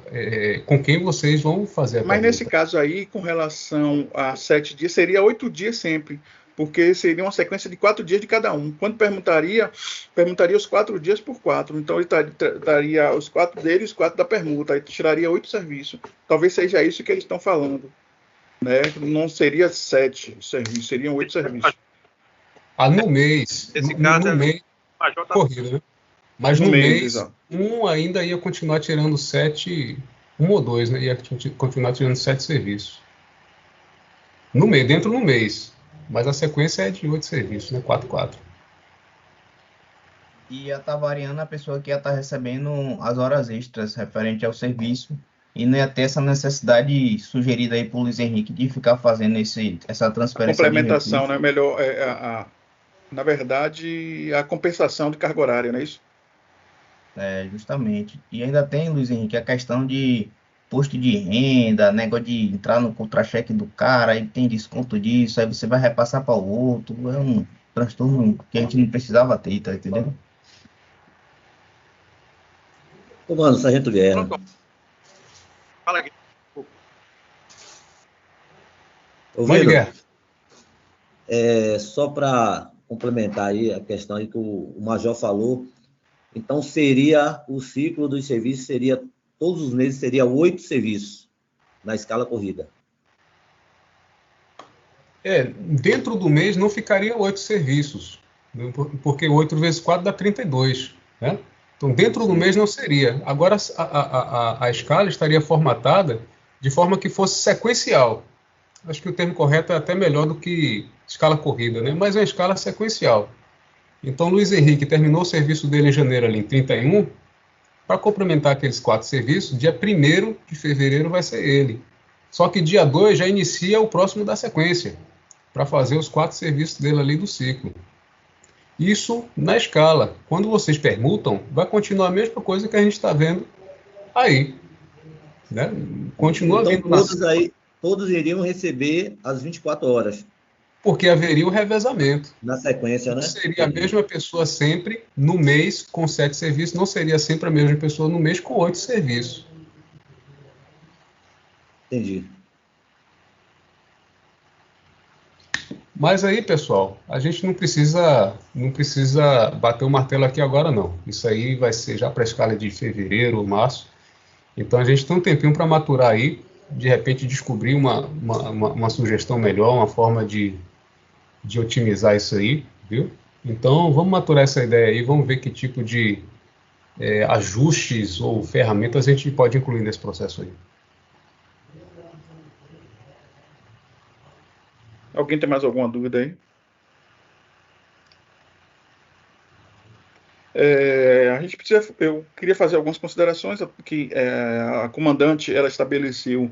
com quem vocês vão fazer a permuta. Mas nesse caso aí, com relação a 7 dias, seria 8 dias sempre, porque seria uma sequência de 4 dias de cada um. Quando permutaria os 4 dias por 4. Então ele daria os 4 dele e os 4 da permuta. Aí tiraria 8 serviços. Talvez seja isso que eles estão falando. Né? Não seria 7 serviços, seriam 8 serviços. No mês. Esse caso no mês Major tá... corrida, né? Mas no mês, exato. um ainda ia continuar tirando 7, 1 ou 2, né? Ia continuar tirando 7 serviços. No mês, dentro do mês. Mas a sequência é de 8 serviços, né? 4, 4. E ia estar variando a pessoa que ia estar recebendo as horas extras referente ao serviço. E não ia ter essa necessidade sugerida aí por Luiz Henrique de ficar fazendo essa transferência. A complementação, né? Melhor, na verdade, a compensação de carga horária, não é isso? Justamente. E ainda tem, Luiz Henrique, a questão de posto de renda, negócio de entrar no contra-cheque do cara, aí tem desconto disso, aí você vai repassar para o outro. É um transtorno que a gente não precisava ter, tá entendendo? Comando, Sargento Guerra. Fala aqui. Ouvindo? Guerra. Só para complementar aí a questão aí que o Major falou, então seria o ciclo dos serviços, seria todos os meses, seria 8 serviços na escala corrida. Dentro do mês não ficaria 8 serviços, porque 8 vezes 4 dá 32, né? Então, dentro do mês não seria. Agora, a escala estaria formatada de forma que fosse sequencial. Acho que o termo correto é até melhor do que escala corrida, né? Mas é uma escala sequencial. Então, Luiz Henrique terminou o serviço dele em janeiro, ali em 31, para complementar aqueles 4 serviços, dia 1º de fevereiro vai ser ele. Só que dia 2 já inicia o próximo da sequência, para fazer os 4 serviços dele ali do ciclo. Isso na escala. Quando vocês permutam, vai continuar a mesma coisa que a gente está vendo aí. Né? Continua então, vindo todos iriam receber as 24 horas. Porque haveria o revezamento. Na sequência, né? Seria a mesma pessoa sempre no mês com 7 serviços, não seria sempre a mesma pessoa no mês com 8 serviços. Entendi. Mas aí, pessoal, a gente não precisa bater o martelo aqui agora, não. Isso aí vai ser já para a escala de fevereiro ou março. Então a gente tem um tempinho para maturar aí, de repente descobrir uma sugestão melhor, uma forma de otimizar isso aí, viu? Então vamos maturar essa ideia aí, vamos ver que tipo de ajustes ou ferramentas a gente pode incluir nesse processo aí. Alguém tem mais alguma dúvida aí? Eu queria fazer algumas considerações que a comandante ela estabeleceu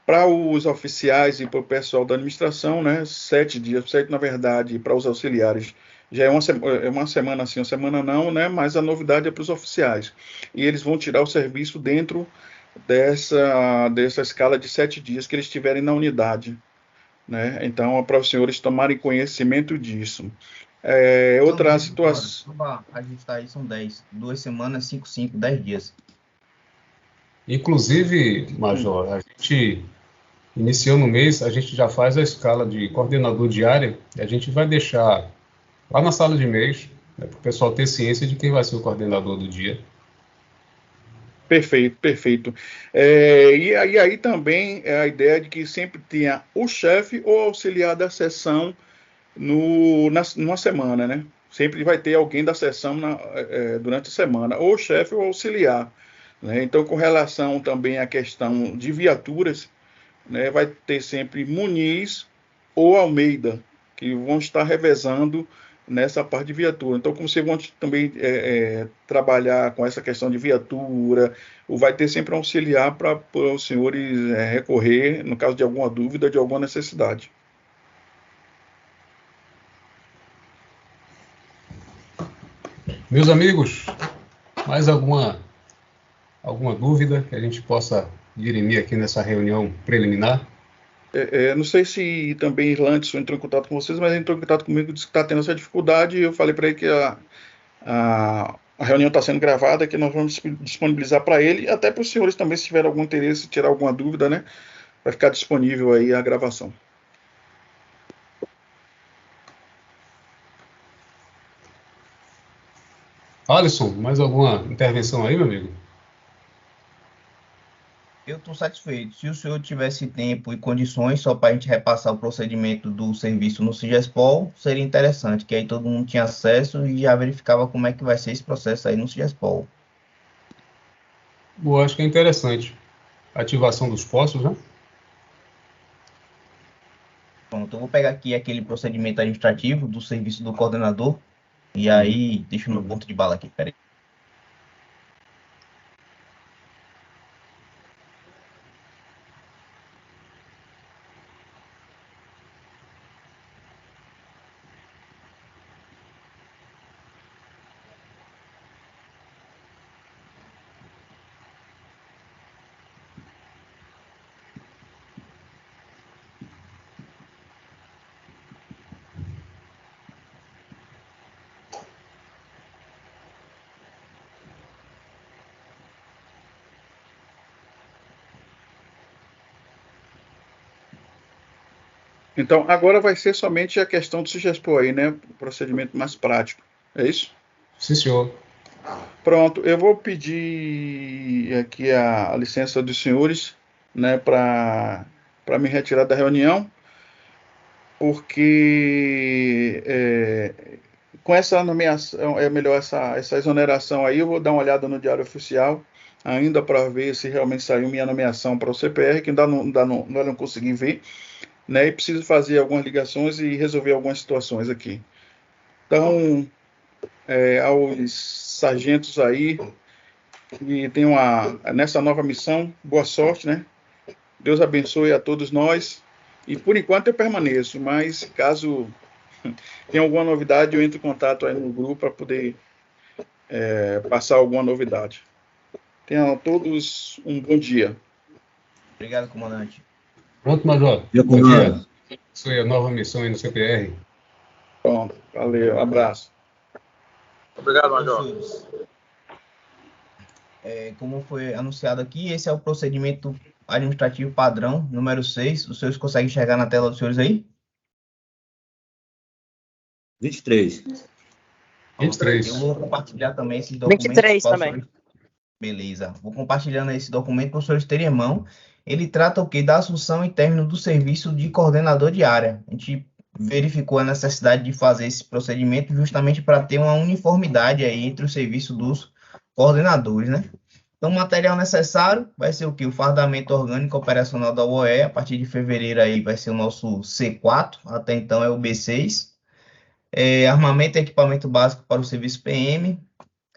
para os oficiais e para o pessoal da administração, né, 7 dias, 7 na verdade, para os auxiliares. Já é uma semana sim, uma semana não, né, mas a novidade é para os oficiais. E eles vão tirar o serviço dentro dessa escala de 7 dias que eles estiverem na unidade. Né? Então, é para os senhores tomarem conhecimento disso. Outra situação. A gente está aí, são 10. 2 semanas, 5, 10 dias. Inclusive, Major, a gente, iniciando o mês, a gente já faz a escala de coordenador de área, e a gente vai deixar lá na sala de mês, né, para o pessoal ter ciência de quem vai ser o coordenador do dia. Perfeito, perfeito. E aí também é a ideia de que sempre tenha o chefe ou auxiliar da seção numa semana, né? Sempre vai ter alguém da seção durante a semana, ou chefe ou auxiliar. Né? Então, com relação também à questão de viaturas, né, vai ter sempre Muniz ou Almeida, que vão estar revezando nessa parte de viatura. Então, como vocês vão também trabalhar com essa questão de viatura, vai ter sempre um auxiliar para os senhores recorrer, no caso de alguma dúvida, de alguma necessidade. Meus amigos, mais alguma dúvida que a gente possa dirimir aqui nessa reunião preliminar? Não sei se também Irlandes entrou em contato com vocês, mas ele entrou em contato comigo, disse que está tendo essa dificuldade, e eu falei para ele que a reunião está sendo gravada, que nós vamos disponibilizar para ele, e até para os senhores também, se tiver algum interesse, tirar alguma dúvida, né, vai ficar disponível aí a gravação. Alisson, mais alguma intervenção aí, meu amigo? Eu estou satisfeito. Se o senhor tivesse tempo e condições só para a gente repassar o procedimento do serviço no Sigespol, seria interessante, que aí todo mundo tinha acesso e já verificava como é que vai ser esse processo aí no Sigespol. Eu acho que é interessante. Ativação dos postos, né? Pronto, eu vou pegar aqui aquele procedimento administrativo do serviço do coordenador e aí deixo no ponto de bala aqui, peraí. Então, agora vai ser somente a questão do Sigespol aí, né? O procedimento mais prático. É isso? Sim, senhor. Pronto, eu vou pedir aqui a licença dos senhores, né, para me retirar da reunião, porque com essa nomeação, é melhor essa exoneração aí, eu vou dar uma olhada no Diário Oficial, ainda para ver se realmente saiu minha nomeação para o CPR, que ainda não consegui ver, né, e preciso fazer algumas ligações e resolver algumas situações aqui. Então, aos sargentos aí que tem nessa nova missão, boa sorte, né? Deus abençoe a todos nós. E por enquanto eu permaneço, mas caso tenha alguma novidade, eu entro em contato aí no grupo para poder passar alguma novidade. Tenham todos um bom dia. Obrigado, comandante. Pronto, Major. Bom dia. Isso aí, a nova missão aí no CPR. Pronto, valeu, abraço. Obrigado, Major. Como foi anunciado aqui, esse é o procedimento administrativo padrão, número 6. Os senhores conseguem enxergar na tela dos senhores aí? 23. 23. Eu vou compartilhar também esses documentos. 23 também. Beleza. Vou compartilhando esse documento para os senhores terem em mão. Ele trata o quê? Da assunção e término do serviço de coordenador de área. A gente verificou a necessidade de fazer esse procedimento justamente para ter uma uniformidade aí entre o serviço dos coordenadores, né? Então, o material necessário vai ser o quê? O fardamento orgânico operacional da UOE. A partir de fevereiro aí vai ser o nosso C4, até então é o B6. Armamento e equipamento básico para o serviço PM.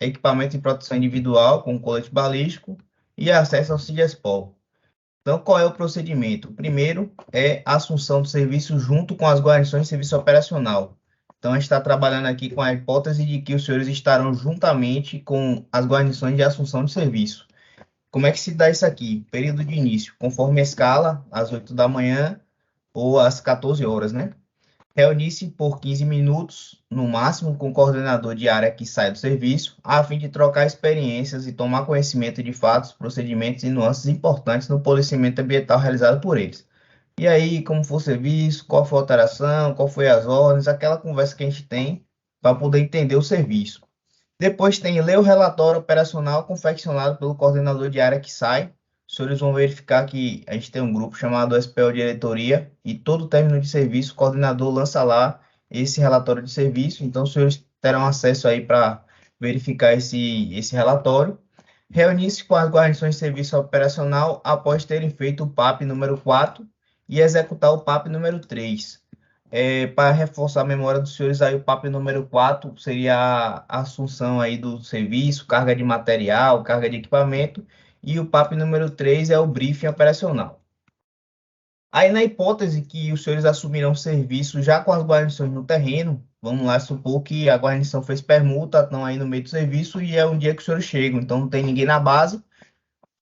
equipamento de proteção individual, com colete balístico, e acesso ao CIGESPOL. Então, qual é o procedimento? O primeiro é a assunção do serviço junto com as guarnições de serviço operacional. Então, a gente está trabalhando aqui com a hipótese de que os senhores estarão juntamente com as guarnições de assunção de serviço. Como é que se dá isso aqui? Período de início, conforme a escala, às 8 da manhã ou às 14 horas, né? Reunir-se por 15 minutos, no máximo, com o coordenador de área que sai do serviço, a fim de trocar experiências e tomar conhecimento de fatos, procedimentos e nuances importantes no policiamento ambiental realizado por eles. E aí, como foi o serviço, qual foi a alteração, qual foi as ordens, aquela conversa que a gente tem para poder entender o serviço. Depois tem ler o relatório operacional confeccionado pelo coordenador de área que sai. Os senhores vão verificar que a gente tem um grupo chamado SPO Diretoria e todo término de serviço, o coordenador lança lá esse relatório de serviço. Então, os senhores terão acesso aí para verificar esse relatório. Reunir-se com as guarnições de serviço operacional após terem feito o PAP número 4 e executar o PAP número 3. Para reforçar a memória dos senhores, aí o PAP número 4 seria a assunção aí do serviço, carga de material, carga de equipamento, e o PAP número 3 é o briefing operacional. Aí, na hipótese que os senhores assumirão serviço já com as guarnições no terreno, vamos lá supor que a guarnição fez permuta, estão aí no meio do serviço e é um dia que os senhores chegam, então não tem ninguém na base.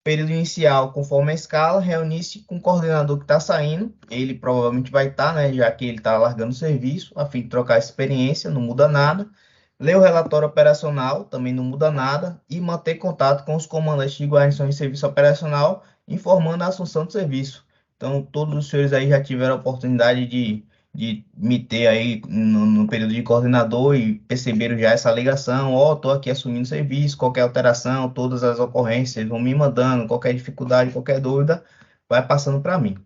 Período inicial, conforme a escala, reunir-se com o coordenador que está saindo, ele provavelmente vai estar, né, já que ele está largando o serviço, a fim de trocar experiência, não muda nada. Ler o relatório operacional, também não muda nada, e manter contato com os comandantes de guarnições de serviço operacional, informando a assunção do serviço. Então, todos os senhores aí já tiveram a oportunidade de me ter aí no período de coordenador e perceberam já essa ligação, estou aqui assumindo serviço, qualquer alteração, todas as ocorrências vão me mandando, qualquer dificuldade, qualquer dúvida, vai passando para mim.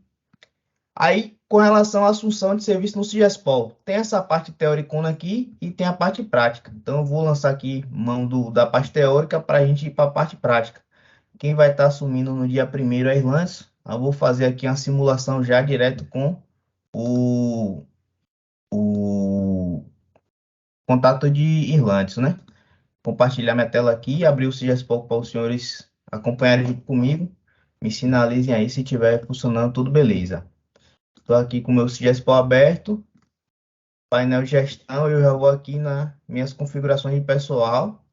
Aí, com relação à assunção de serviço no CIGESPOL, tem essa parte teoricona aqui e tem a parte prática. Então, eu vou lançar aqui mão da parte teórica para a gente ir para a parte prática. Quem vai estar assumindo no dia 1º é Irlandes. Eu vou fazer aqui uma simulação já direto com o contato de Irlandes, né? Compartilhar minha tela aqui e abrir o CIGESPOL para os senhores acompanharem junto comigo. Me sinalizem aí se estiver funcionando tudo beleza. Estou aqui com o meu CIGESPOL aberto, painel de gestão, eu já vou aqui nas minhas configurações de pessoal,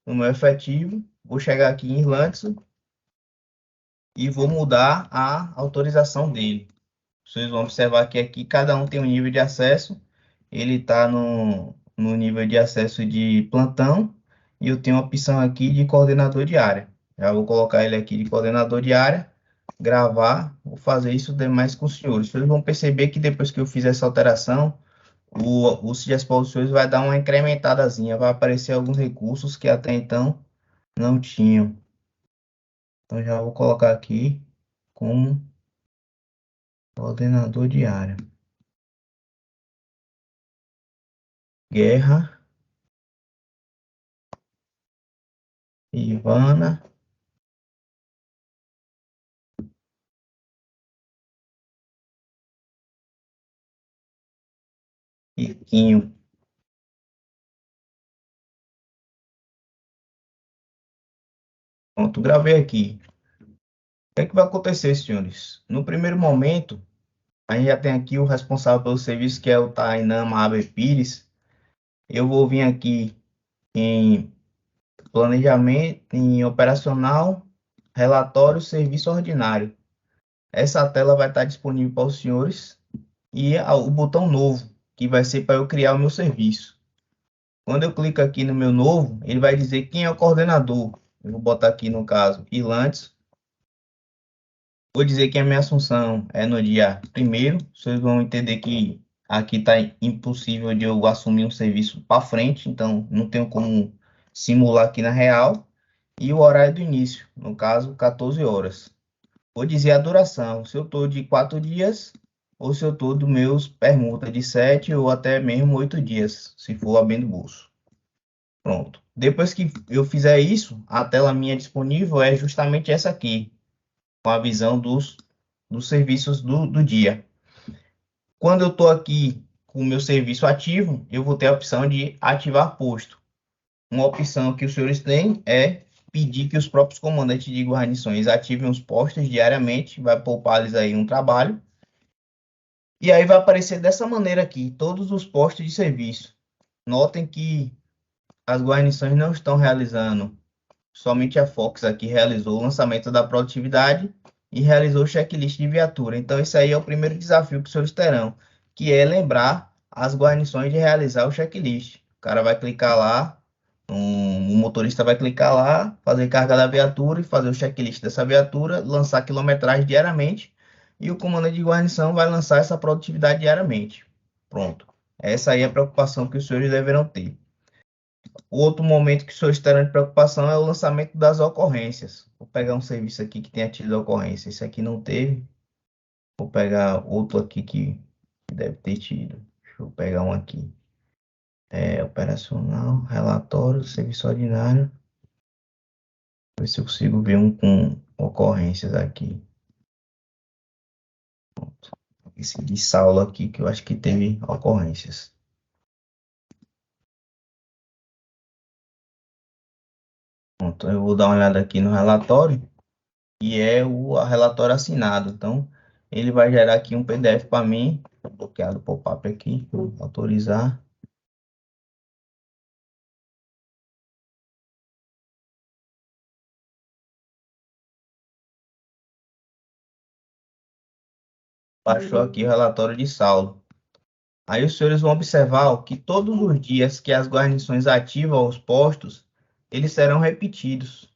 no meu efetivo, vou chegar aqui em Irlandes e vou mudar a autorização dele. Vocês vão observar que aqui cada um tem um nível de acesso, ele está no nível de acesso de plantão, e eu tenho a opção aqui de coordenador de área. Já vou colocar ele aqui de coordenador de área, gravar, vou fazer isso demais com os senhores. Vocês vão perceber que depois que eu fizer essa alteração, o CIGESPOL dos senhores vai dar uma incrementadazinha, vai aparecer alguns recursos que até então não tinham. Então já vou colocar aqui como coordenador de área. Guerra, Ivana, e Quinho. Pronto, gravei aqui. O que é que vai acontecer, senhores? No primeiro momento, a gente já tem aqui o responsável pelo serviço, que é o Tainan Mabe Pires. Eu vou vir aqui em planejamento, em operacional, relatório, serviço ordinário. Essa tela vai estar disponível para os senhores e o botão novo, que vai ser para eu criar o meu serviço. Quando eu clico aqui no meu novo, ele vai dizer quem é o coordenador. Eu vou botar aqui, no caso, Irlandes. Vou dizer que a minha assunção é no dia 1º. Vocês vão entender que aqui está impossível de eu assumir um serviço para frente, então não tenho como simular aqui na real. E o horário do início, no caso, 14 horas. Vou dizer a duração, se eu estou de 4 dias ou se eu estou dos meus permuta de 7 ou até mesmo 8 dias, se for a bem do bolso. Pronto. Depois que eu fizer isso, a tela minha disponível é justamente essa aqui, com a visão dos serviços do dia. Quando eu estou aqui com o meu serviço ativo, eu vou ter a opção de ativar posto. uma opção que os senhores têm é pedir que os próprios comandantes de guarnições ativem os postos diariamente, vai poupar-lhes aí um trabalho. E aí vai aparecer dessa maneira aqui, todos os postos de serviço. Notem que as guarnições não estão realizando, somente a Fox aqui realizou o lançamento da produtividade e realizou o checklist de viatura. Então, esse aí é o primeiro desafio que os senhores terão, que é lembrar as guarnições de realizar o checklist. O cara vai clicar lá, o motorista vai clicar lá, fazer carga da viatura e fazer o checklist dessa viatura, lançar quilometragem diariamente, e o comandante de guarnição vai lançar essa produtividade diariamente. Pronto. Essa aí é a preocupação que os senhores deverão ter. O outro momento que os senhores terão de preocupação é o lançamento das ocorrências. Vou pegar um serviço aqui que tenha tido ocorrência. Esse aqui não teve. Vou pegar outro aqui que deve ter tido. Deixa eu pegar um aqui. Operacional, relatório, serviço ordinário. Vou ver se eu consigo ver um com ocorrências aqui. Pronto. Esse de Saulo aqui que eu acho que teve ocorrências. Pronto, eu vou dar uma olhada aqui no relatório. E é o relatório assinado. Então, ele vai gerar aqui um PDF para mim, bloqueado o pop-up aqui, autorizar. Baixou aqui o relatório de Saulo. Aí os senhores vão observar ó, que todos os dias que as guarnições ativam os postos, eles serão repetidos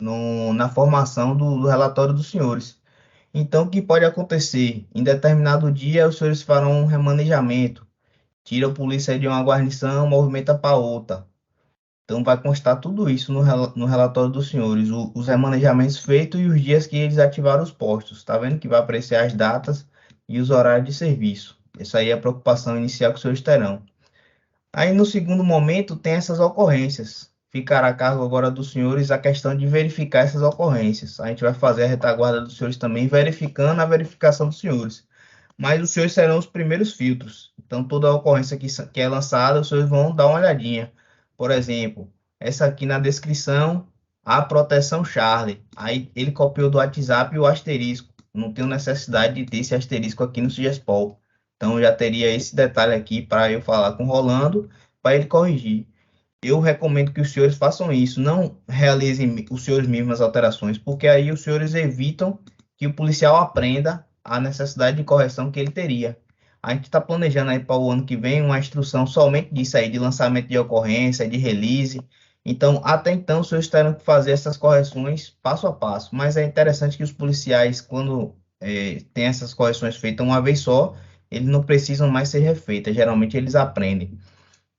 na formação do relatório dos senhores. Então, o que pode acontecer? Em determinado dia, os senhores farão um remanejamento. Tira a polícia de uma guarnição, movimenta para outra. Então, vai constar tudo isso no relatório dos senhores, os remanejamentos feitos e os dias que eles ativaram os postos. Está vendo que vai aparecer as datas e os horários de serviço. Essa aí é a preocupação inicial que os senhores terão. Aí, no segundo momento, tem essas ocorrências. Ficará a cargo agora dos senhores a questão de verificar essas ocorrências. A gente vai fazer a retaguarda dos senhores também, verificando a verificação dos senhores. Mas os senhores serão os primeiros filtros. Então, toda ocorrência que é lançada, os senhores vão dar uma olhadinha. Por exemplo, essa aqui na descrição, a proteção Charlie. Aí ele copiou do WhatsApp o asterisco. Não tenho necessidade de ter esse asterisco aqui no Sugespol. Então, já teria esse detalhe aqui para eu falar com o Rolando, para ele corrigir. Eu recomendo que os senhores façam isso, não realizem os senhores mesmos as alterações, porque aí os senhores evitam que o policial aprenda a necessidade de correção que ele teria. A gente está planejando aí para o ano que vem uma instrução somente disso aí, de lançamento de ocorrência, de release. Então, até então, os senhores terão que fazer essas correções passo a passo. Mas é interessante que os policiais, quando têm essas correções feitas uma vez só, eles não precisam mais ser refeitas. Geralmente, eles aprendem.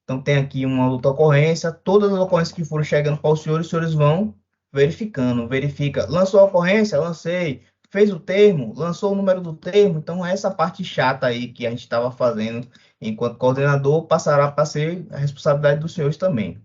Então, tem aqui uma outra ocorrência. Todas as ocorrências que forem chegando para os senhores vão verificando. Verifica, lançou a ocorrência? Lancei. Fez o termo? Lançou o número do termo? Então, essa parte chata aí que a gente estava fazendo enquanto coordenador passará para ser a responsabilidade dos senhores também.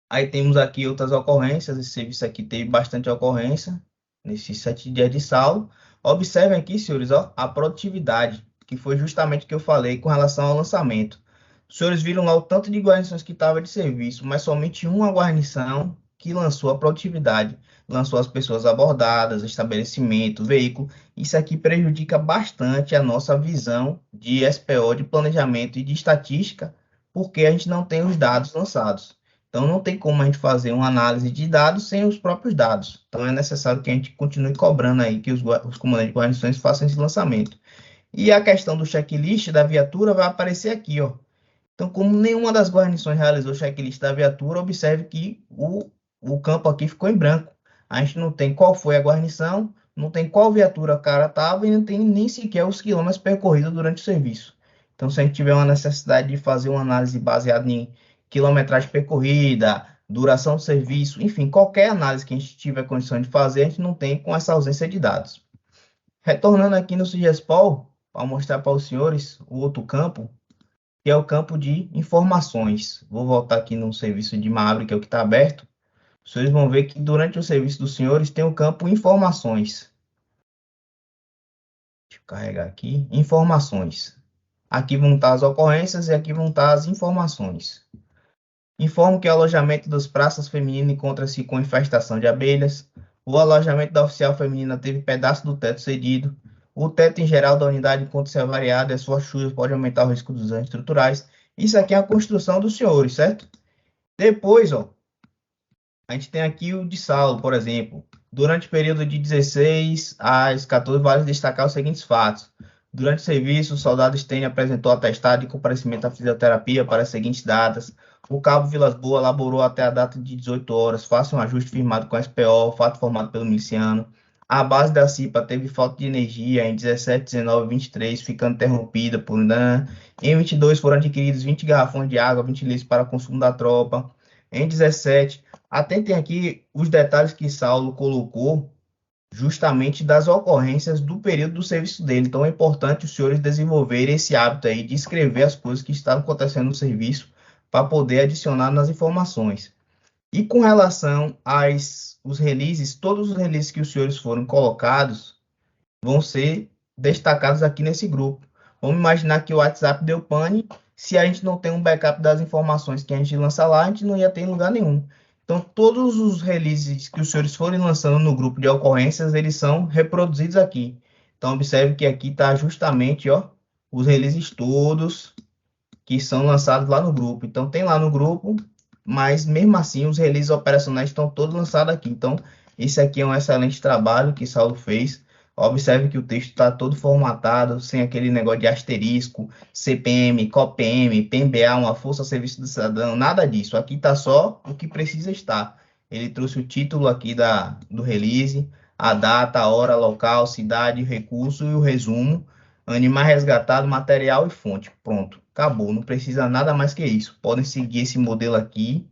Aí temos aqui outras ocorrências. Esse serviço aqui teve bastante ocorrência nesses 7 dias de saldo. Observem aqui, senhores, ó, a produtividade, que foi justamente o que eu falei com relação ao lançamento. Os senhores viram lá o tanto de guarnições que estava de serviço, mas somente uma guarnição que lançou a produtividade, lançou as pessoas abordadas, estabelecimento, veículo. Isso aqui prejudica bastante a nossa visão de SPO, de planejamento e de estatística, porque a gente não tem os dados lançados. Então, não tem como a gente fazer uma análise de dados sem os próprios dados. Então, é necessário que a gente continue cobrando aí que os comandantes de guarnições façam esse lançamento. E a questão do checklist da viatura vai aparecer aqui, ó. Então, como nenhuma das guarnições realizou o checklist da viatura, observe que o campo aqui ficou em branco. A gente não tem qual foi a guarnição, não tem qual viatura o cara estava e não tem nem sequer os quilômetros percorridos durante o serviço. Então, se a gente tiver uma necessidade de fazer uma análise baseada em quilometragem percorrida, duração do serviço, enfim, qualquer análise que a gente tiver condição de fazer, a gente não tem com essa ausência de dados. Retornando aqui no Sugespol, para mostrar para os senhores o outro campo, que é o campo de informações. Vou voltar aqui no serviço de Mabre, que é o que está aberto. Os senhores vão ver que durante o serviço dos senhores tem o campo informações. Deixa eu carregar aqui. Informações. Aqui vão estar as ocorrências e aqui vão estar as informações. Informo que o alojamento das praças femininas encontra-se com infestação de abelhas. O alojamento da oficial feminina teve pedaço do teto cedido. O teto em geral da unidade encontra-se avariado e as suas chuvas podem aumentar o risco dos danos estruturais. Isso aqui é a construção dos senhores, certo? Depois, ó, a gente tem aqui o de Saulo, por exemplo. Durante o período de 16 às 14, vale destacar os seguintes fatos. Durante o serviço, o soldado Stênio apresentou atestado de comparecimento à fisioterapia para as seguintes datas. O cabo Vilas Boas laborou até a data de 18 horas. Faça um ajuste firmado com a SPO, fato formado pelo miliciano. A base da CIPA teve falta de energia em 17, 19 e 23, ficando interrompida por... Em 22 foram adquiridos 20 garrafões de água, 20 litros para consumo da tropa. Em 17, atentem aqui os detalhes que Saulo colocou justamente das ocorrências do período do serviço dele. Então é importante os senhores desenvolverem esse hábito aí de escrever as coisas que estão acontecendo no serviço para poder adicionar nas informações. E com relação aos releases, todos os releases que os senhores foram colocados vão ser destacados aqui nesse grupo. Vamos imaginar que o WhatsApp deu pane. Se a gente não tem um backup das informações que a gente lança lá, a gente não ia ter em lugar nenhum. Então, todos os releases que os senhores forem lançando no grupo de ocorrências, eles são reproduzidos aqui. Então, observe que aqui está justamente, ó, os releases todos que são lançados lá no grupo. Então, tem lá no grupo, mas mesmo assim, os releases operacionais estão todos lançados aqui. Então, esse aqui é um excelente trabalho que Saulo fez. Observe que o texto está todo formatado, sem aquele negócio de asterisco, CPM, COPM, PMBA, uma força a serviço do cidadão, nada disso. Aqui está só o que precisa estar. Ele trouxe o título aqui do release, a data, a hora, local, cidade, recurso e o resumo, animal resgatado, material e fonte. Pronto, acabou. Não precisa nada mais que isso. Podem seguir esse modelo aqui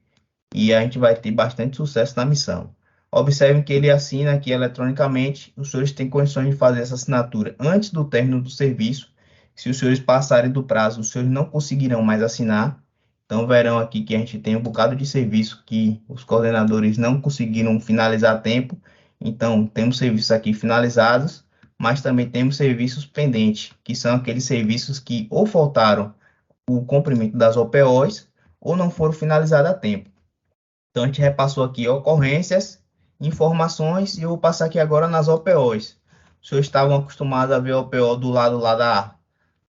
e a gente vai ter bastante sucesso na missão. Observem que ele assina aqui eletronicamente. Os senhores têm condições de fazer essa assinatura antes do término do serviço. Se os senhores passarem do prazo, os senhores não conseguirão mais assinar. Então, verão aqui que a gente tem um bocado de serviço que os coordenadores não conseguiram finalizar a tempo. Então, temos serviços aqui finalizados, mas também temos serviços pendentes, que são aqueles serviços que ou faltaram o cumprimento das OPOs ou não foram finalizados a tempo. Então, a gente repassou aqui ocorrências, informações, e eu vou passar aqui agora nas OPOs. Os senhores estavam acostumados a ver a OPO do lado lá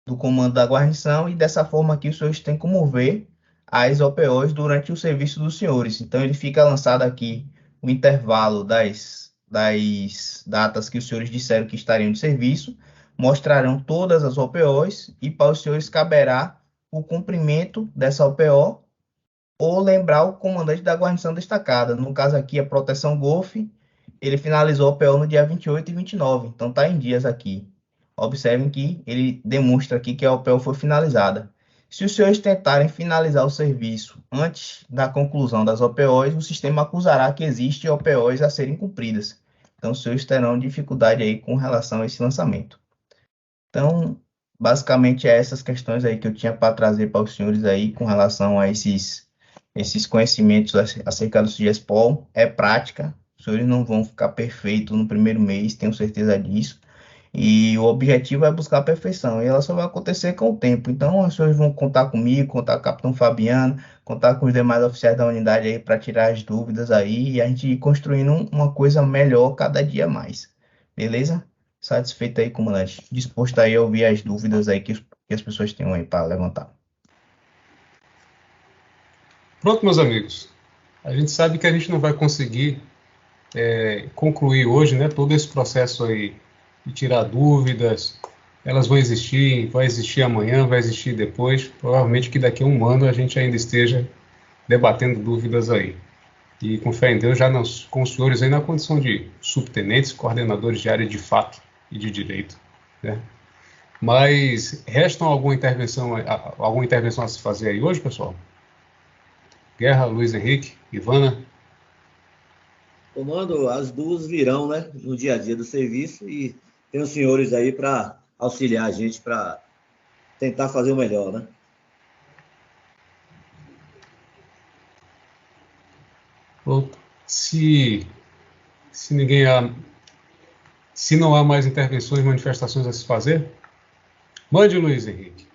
do comando da guarnição, e dessa forma aqui os senhores têm como ver as OPOs durante o serviço dos senhores. Então, ele fica lançado aqui o intervalo das datas que os senhores disseram que estariam de serviço, mostrarão todas as OPOs, e para os senhores caberá o cumprimento dessa OPO, ou lembrar o comandante da guarnição destacada. No caso aqui, a Proteção Golf, ele finalizou o PO no dia 28 e 29, então está em dias aqui. Observem que ele demonstra aqui que a OPO foi finalizada. Se os senhores tentarem finalizar o serviço antes da conclusão das OPOs, o sistema acusará que existem OPOs a serem cumpridas. Então, os senhores terão dificuldade aí com relação a esse lançamento. Então, basicamente, é essas questões aí que eu tinha para trazer para os senhores aí com relação a esses conhecimentos acerca do CIGESPOL. É prática, os senhores não vão ficar perfeitos no primeiro mês, tenho certeza disso, e o objetivo é buscar a perfeição, e ela só vai acontecer com o tempo. Então, os senhores vão contar comigo, contar com o capitão Fabiano, contar com os demais oficiais da unidade aí para tirar as dúvidas aí, e a gente ir construindo uma coisa melhor cada dia mais, beleza? Satisfeito aí, comandante, disposto aí a ouvir as dúvidas aí que as pessoas tenham aí para levantar. Pronto, meus amigos. A gente sabe que a gente não vai conseguir concluir hoje, né, todo esse processo aí de tirar dúvidas. Elas vão existir, vai existir amanhã, vai existir depois. Provavelmente que daqui a um ano a gente ainda esteja debatendo dúvidas aí. E com fé em Deus, já com os senhores aí na condição de subtenentes, coordenadores de área de fato e de direito, né? Mas restam alguma intervenção a se fazer aí hoje, pessoal? Guerra, Luiz Henrique, Ivana. Comando, as duas virão, né, no dia a dia do serviço, e tem os senhores aí para auxiliar a gente para tentar fazer o melhor, né? Se não há mais intervenções, manifestações a se fazer, mande, Luiz Henrique.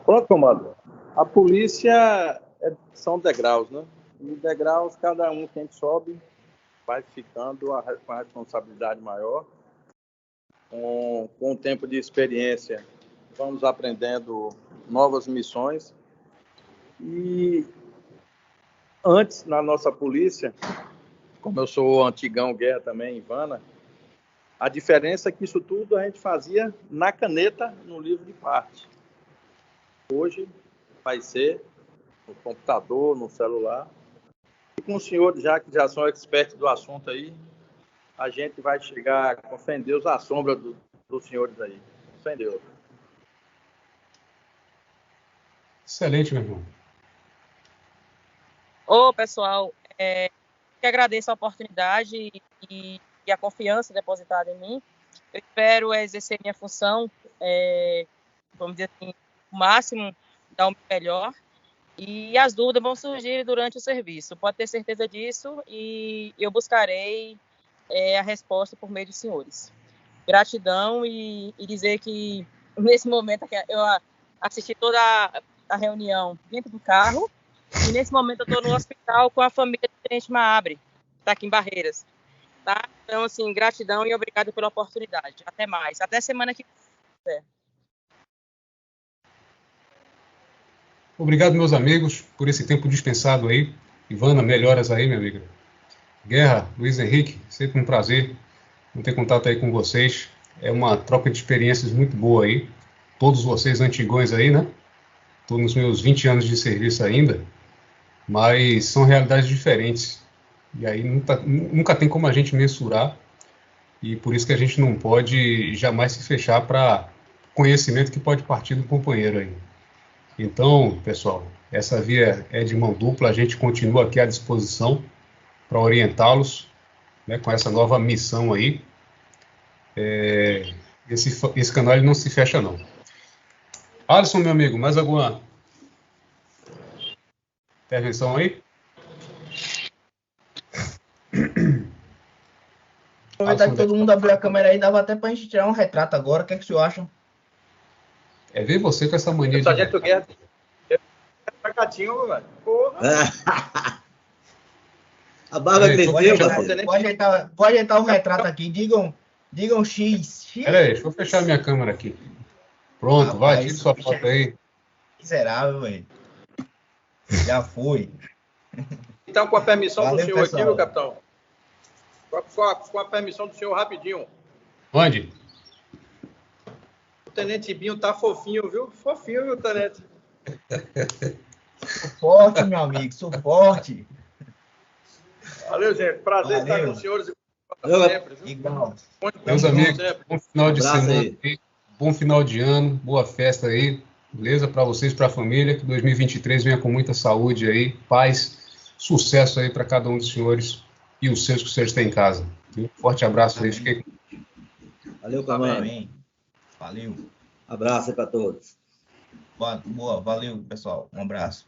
Pronto, comando. A polícia são degraus, né? E degraus, cada um que a gente sobe vai ficando com a responsabilidade maior. Com o tempo de experiência, vamos aprendendo novas missões. E antes, na nossa polícia, como eu sou antigão guerra também, Ivana, a diferença é que isso tudo a gente fazia na caneta, no livro de parte. Hoje vai ser no computador, no celular. E com os senhores, já que já são expertos do assunto aí, a gente vai chegar com fé em Deus à sombra dos senhores aí. Fé em Deus. Excelente, meu irmão. Ô, pessoal, que agradeço a oportunidade e a confiança depositada em mim. Eu espero exercer minha função, vamos dizer assim, o máximo, dar o melhor. E as dúvidas vão surgir durante o serviço. Pode ter certeza disso e eu buscarei a resposta por meio dos senhores. Gratidão e dizer que nesse momento eu assisti toda a reunião dentro do carro e nesse momento eu estou no hospital com a família do Tenente Maabre, que está aqui em Barreiras. Tá? Então, assim, gratidão e obrigado pela oportunidade. Até mais. Até semana que vem. Obrigado, meus amigos, por esse tempo dispensado aí. Ivana, melhoras aí, minha amiga. Guerra, Luiz Henrique, sempre um prazer ter contato aí com vocês. É uma troca de experiências muito boa aí. Todos vocês antigões aí, né? Estou nos meus 20 anos de serviço ainda, mas são realidades diferentes. E aí nunca tem como a gente mensurar, e por isso que a gente não pode jamais se fechar para conhecimento que pode partir do companheiro aí. Então, pessoal, essa via é de mão dupla, a gente continua aqui à disposição para orientá-los, né, com essa nova missão aí. Esse canal ele não se fecha, não. Alisson, meu amigo, mais alguma intervenção aí? Aproveitar que todo mundo abriu a câmera aí, dava até pra gente tirar um retrato agora. O que é que vocês acham? É ver você com essa mania de... Sargento Guerra, tá gatinho, velho. A barba cresceu, pode entrar o retrato aqui. Digam X. Peraí, deixa eu fechar minha câmera aqui. Pronto, vai, tira sua foto aí. Miserável, velho. Já foi. Então, com a permissão Valeu, do senhor pessoal. aqui, meu capitão. Com a permissão do senhor, rapidinho. Onde? O Tenente Binho tá fofinho, viu? Fofinho, viu, Tenente? Sou forte, meu amigo, sou forte. Valeu, gente. Prazer Valeu. estar com os senhores. Sempre, viu? Igual. Meus amigos, bom final de abraço semana aí. aí. Bom final de ano, boa festa aí, beleza? Para vocês, para a família, que 2023 venha com muita saúde aí, paz, sucesso aí para cada um dos senhores e os seus que vocês têm em casa. Um forte abraço aí, fiquei com... Valeu, comando. Amém. Valeu. Abraço para todos. Boa, valeu, pessoal. Um abraço.